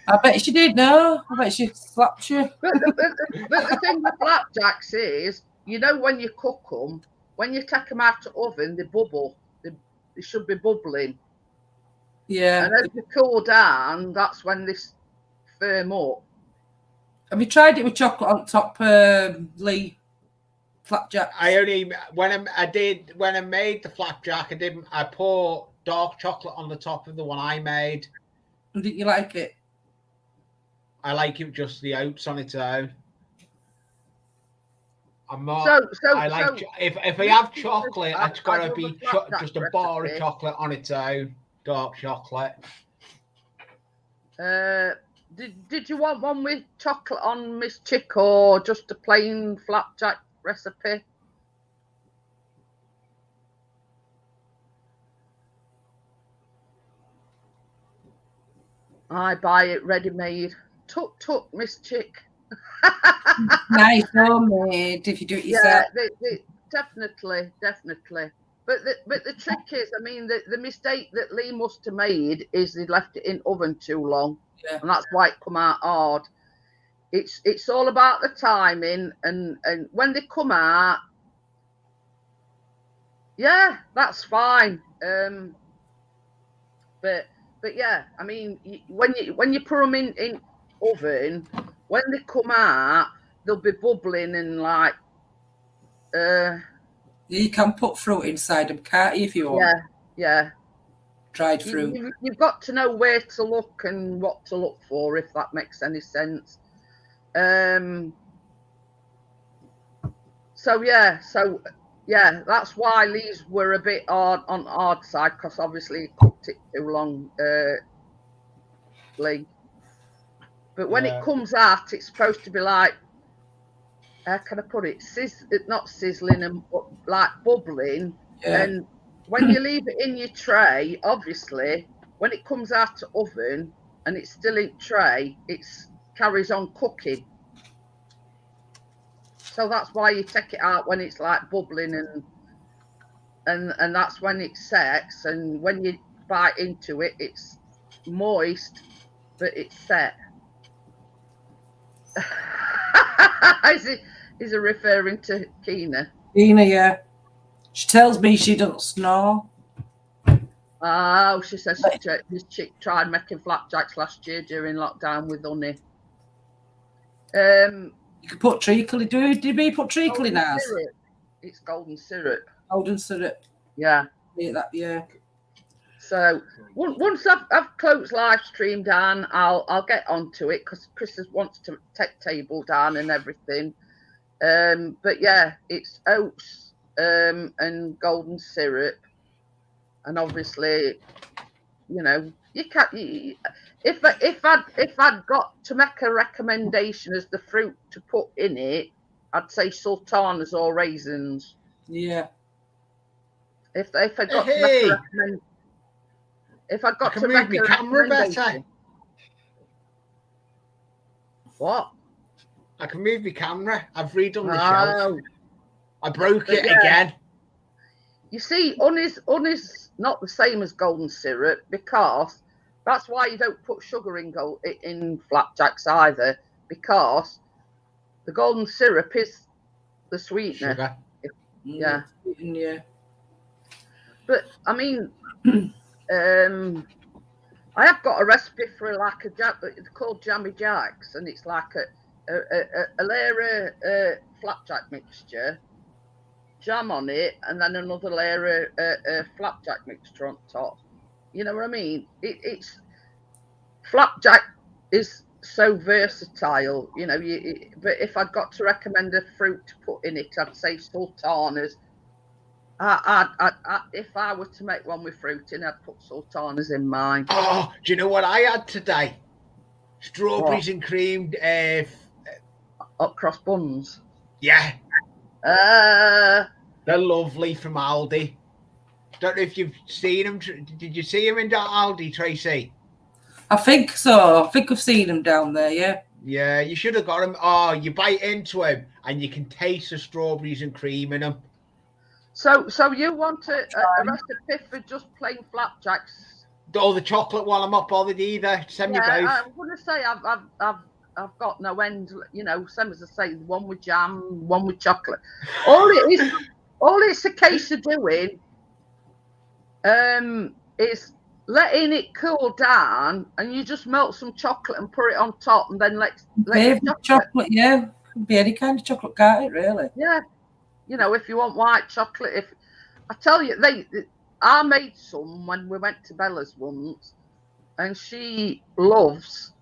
I bet she did. No, I bet she slapped you. But the thing with flapjacks is, you know, when you cook them, when you take them out of the oven, they bubble. They should be bubbling. Yeah. And as they cool down, that's when they firm up. Have you tried it with chocolate on top, Lee? Flapjack. When I made the flapjack, I poured dark chocolate on the top of the one I made. And didn't you like it? I like it just the oats on its own. I'm not. If I have chocolate, it's got to be just a bar of chocolate on its own, dark chocolate. Did you want one with chocolate on, Miss Chick, or just a plain flapjack recipe? I buy it ready-made. Tuk, Miss Chick. Nice homemade if you do it yourself. Yeah, definitely. But the trick is, I mean, the mistake that Lee must have made is he left it in oven too long, and that's why it come out hard. It's all about the timing, and when they come out, yeah, that's fine. But yeah, I mean, when you put them in oven, when they come out, they'll be bubbling and like. You can put fruit inside them, can't you, if you want? Yeah. Dried fruit. You've got to know where to look and what to look for, if that makes any sense. So yeah, that's why these were a bit on the hard side, because obviously he cooked it too long, Lee. But when it comes out, it's supposed to be like, how can I put it? Not sizzling, and like bubbling. Yeah. And when you leave it in your tray, obviously, when it comes out the oven and it's still in tray, it carries on cooking. So that's why you take it out when it's like bubbling, and that's when it sets. And when you bite into it, it's moist, but it's set. Is it referring to Keena? Keena, yeah. She tells me she doesn't snore. Oh, she says this chick tried making flapjacks last year during lockdown with honey. You could put treacle. Did we put treacle in ours? Syrup. It's golden syrup. Golden syrup. Yeah. Yeah. So once I've closed live stream down, I'll get onto it because Chris wants to take table down and everything. But yeah, it's oats and golden syrup, and obviously, you know, you can't. If I'd got to make a recommendation as the fruit to put in it, I'd say sultanas or raisins. Yeah. If I got to make a Hey, recommendation. If I I got can to move make my a camera better. recommendation. What? I can move my camera. I've redone the shelf. Oh, I broke but it yeah. again. You see, honey's not the same as golden syrup because that's why you don't put sugar in flapjacks either, because the golden syrup is the sweetener. Sugar. Yeah. Yeah. But I mean, I have got a recipe for like it's called jammy jacks, and it's like a layer of flapjack mixture, jam on it, and then another layer of flapjack mixture on top. You know what I mean? It's flapjack is so versatile, you know. But if I'd got to recommend a fruit to put in it, I'd say sultanas. If I were to make one with fruit in, I'd put sultanas in mine. Oh, do you know what I had today? Strawberries and cream. Hot cross buns. Yeah, Uh, they're lovely from Aldi. Don't know if you've seen them. Did you see them in Aldi, Tracy? I think so. I think I've seen them down there, yeah. Yeah, you should have got them. Oh, you bite into them and you can taste the strawberries and cream in them. so you want a recipe for just plain flapjacks? Oh, the chocolate one, I'm not bothered either. Send me both. I'm going to say I've got no end. You know, same as I say, one with jam, one with chocolate. All it's a case of doing is letting it cool down, and you just melt some chocolate and put it on top, and then let chocolate, yeah. Could be any kind of chocolate, can't it, really? Yeah. You know, if you want white chocolate, if I tell you, I made some when we went to Bella's once, and she loves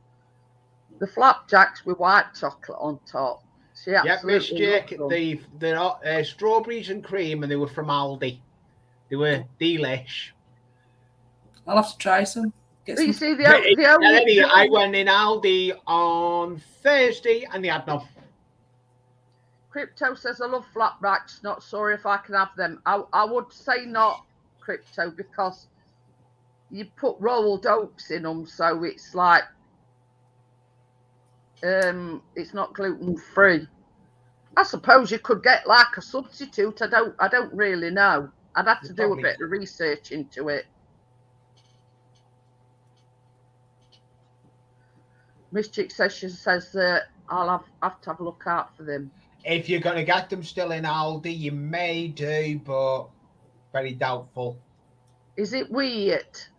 the flapjacks with white chocolate on top. She absolutely Miss Jake, they're strawberries and cream, and they were from Aldi. They were delish. I'll have to try some. You see, I went in Aldi on Thursday, and they had none. Crypto says, I love flapjacks, not sorry if I can have them. I would say not, Crypto, because you put rolled oats in them, so it's like it's not gluten free. I suppose you could get like a substitute. I don't really know. I'd have to do a bit of research into it. Miss Chick says I'll have to have a look out for them. If you're going to get them still in Aldi, you may do, but very doubtful. Is it wheat?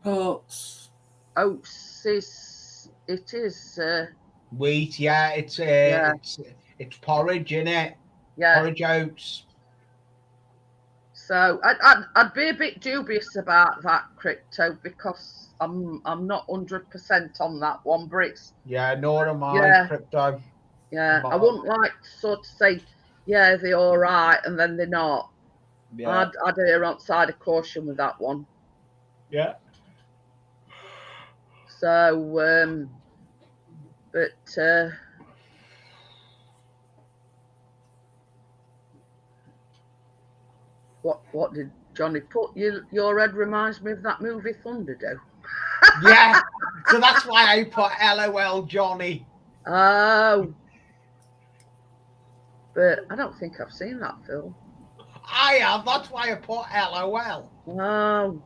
Oats. Oats it is. Wheat, yeah. It's porridge, isn't it? Yeah. Porridge oats. So I'd be a bit dubious about that, Crypto, because I'm not 100% on that one, but it's nor am I, Crypto. Yeah, I wouldn't like to sort of say, yeah, they're all right, and then they're not. Yeah. I'd err on side of caution with that one. Yeah. So, but what did Johnny put? Your head reminds me of that movie Thunderdome. Yeah, so that's why I put LOL Johnny. Oh. But I don't think I've seen that film. I have. That's why I put LOL. Oh.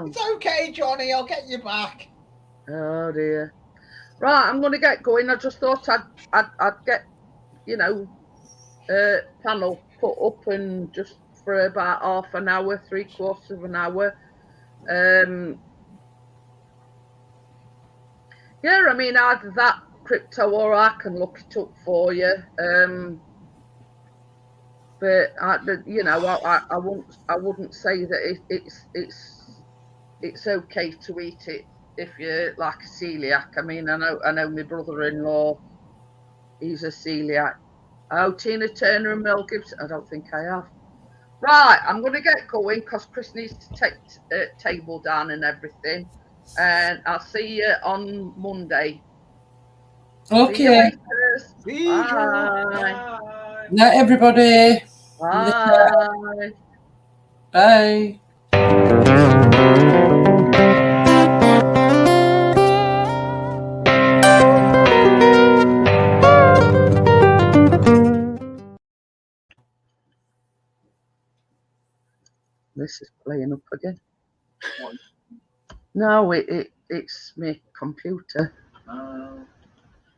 It's okay, Johnny. I'll get you back. Oh dear. Right, I'm going to get going. I just thought I'd get, panel put up and just for about half an hour, 3/4 of an hour. Yeah, I mean either that, Crypto, or I can look it up for you. But you know, I wouldn't say that it's okay to eat it if you're like a celiac. I mean, I know my brother-in-law, he's a celiac. Oh, Tina Turner and Mel Gibson. I don't think I have. Right, I'm going to get going because Chris needs to take table down and everything. And I'll see you on Monday. See you Okay. later. See you. Bye. Night, everybody. Bye. Bye. This is playing up again. No, it's my computer.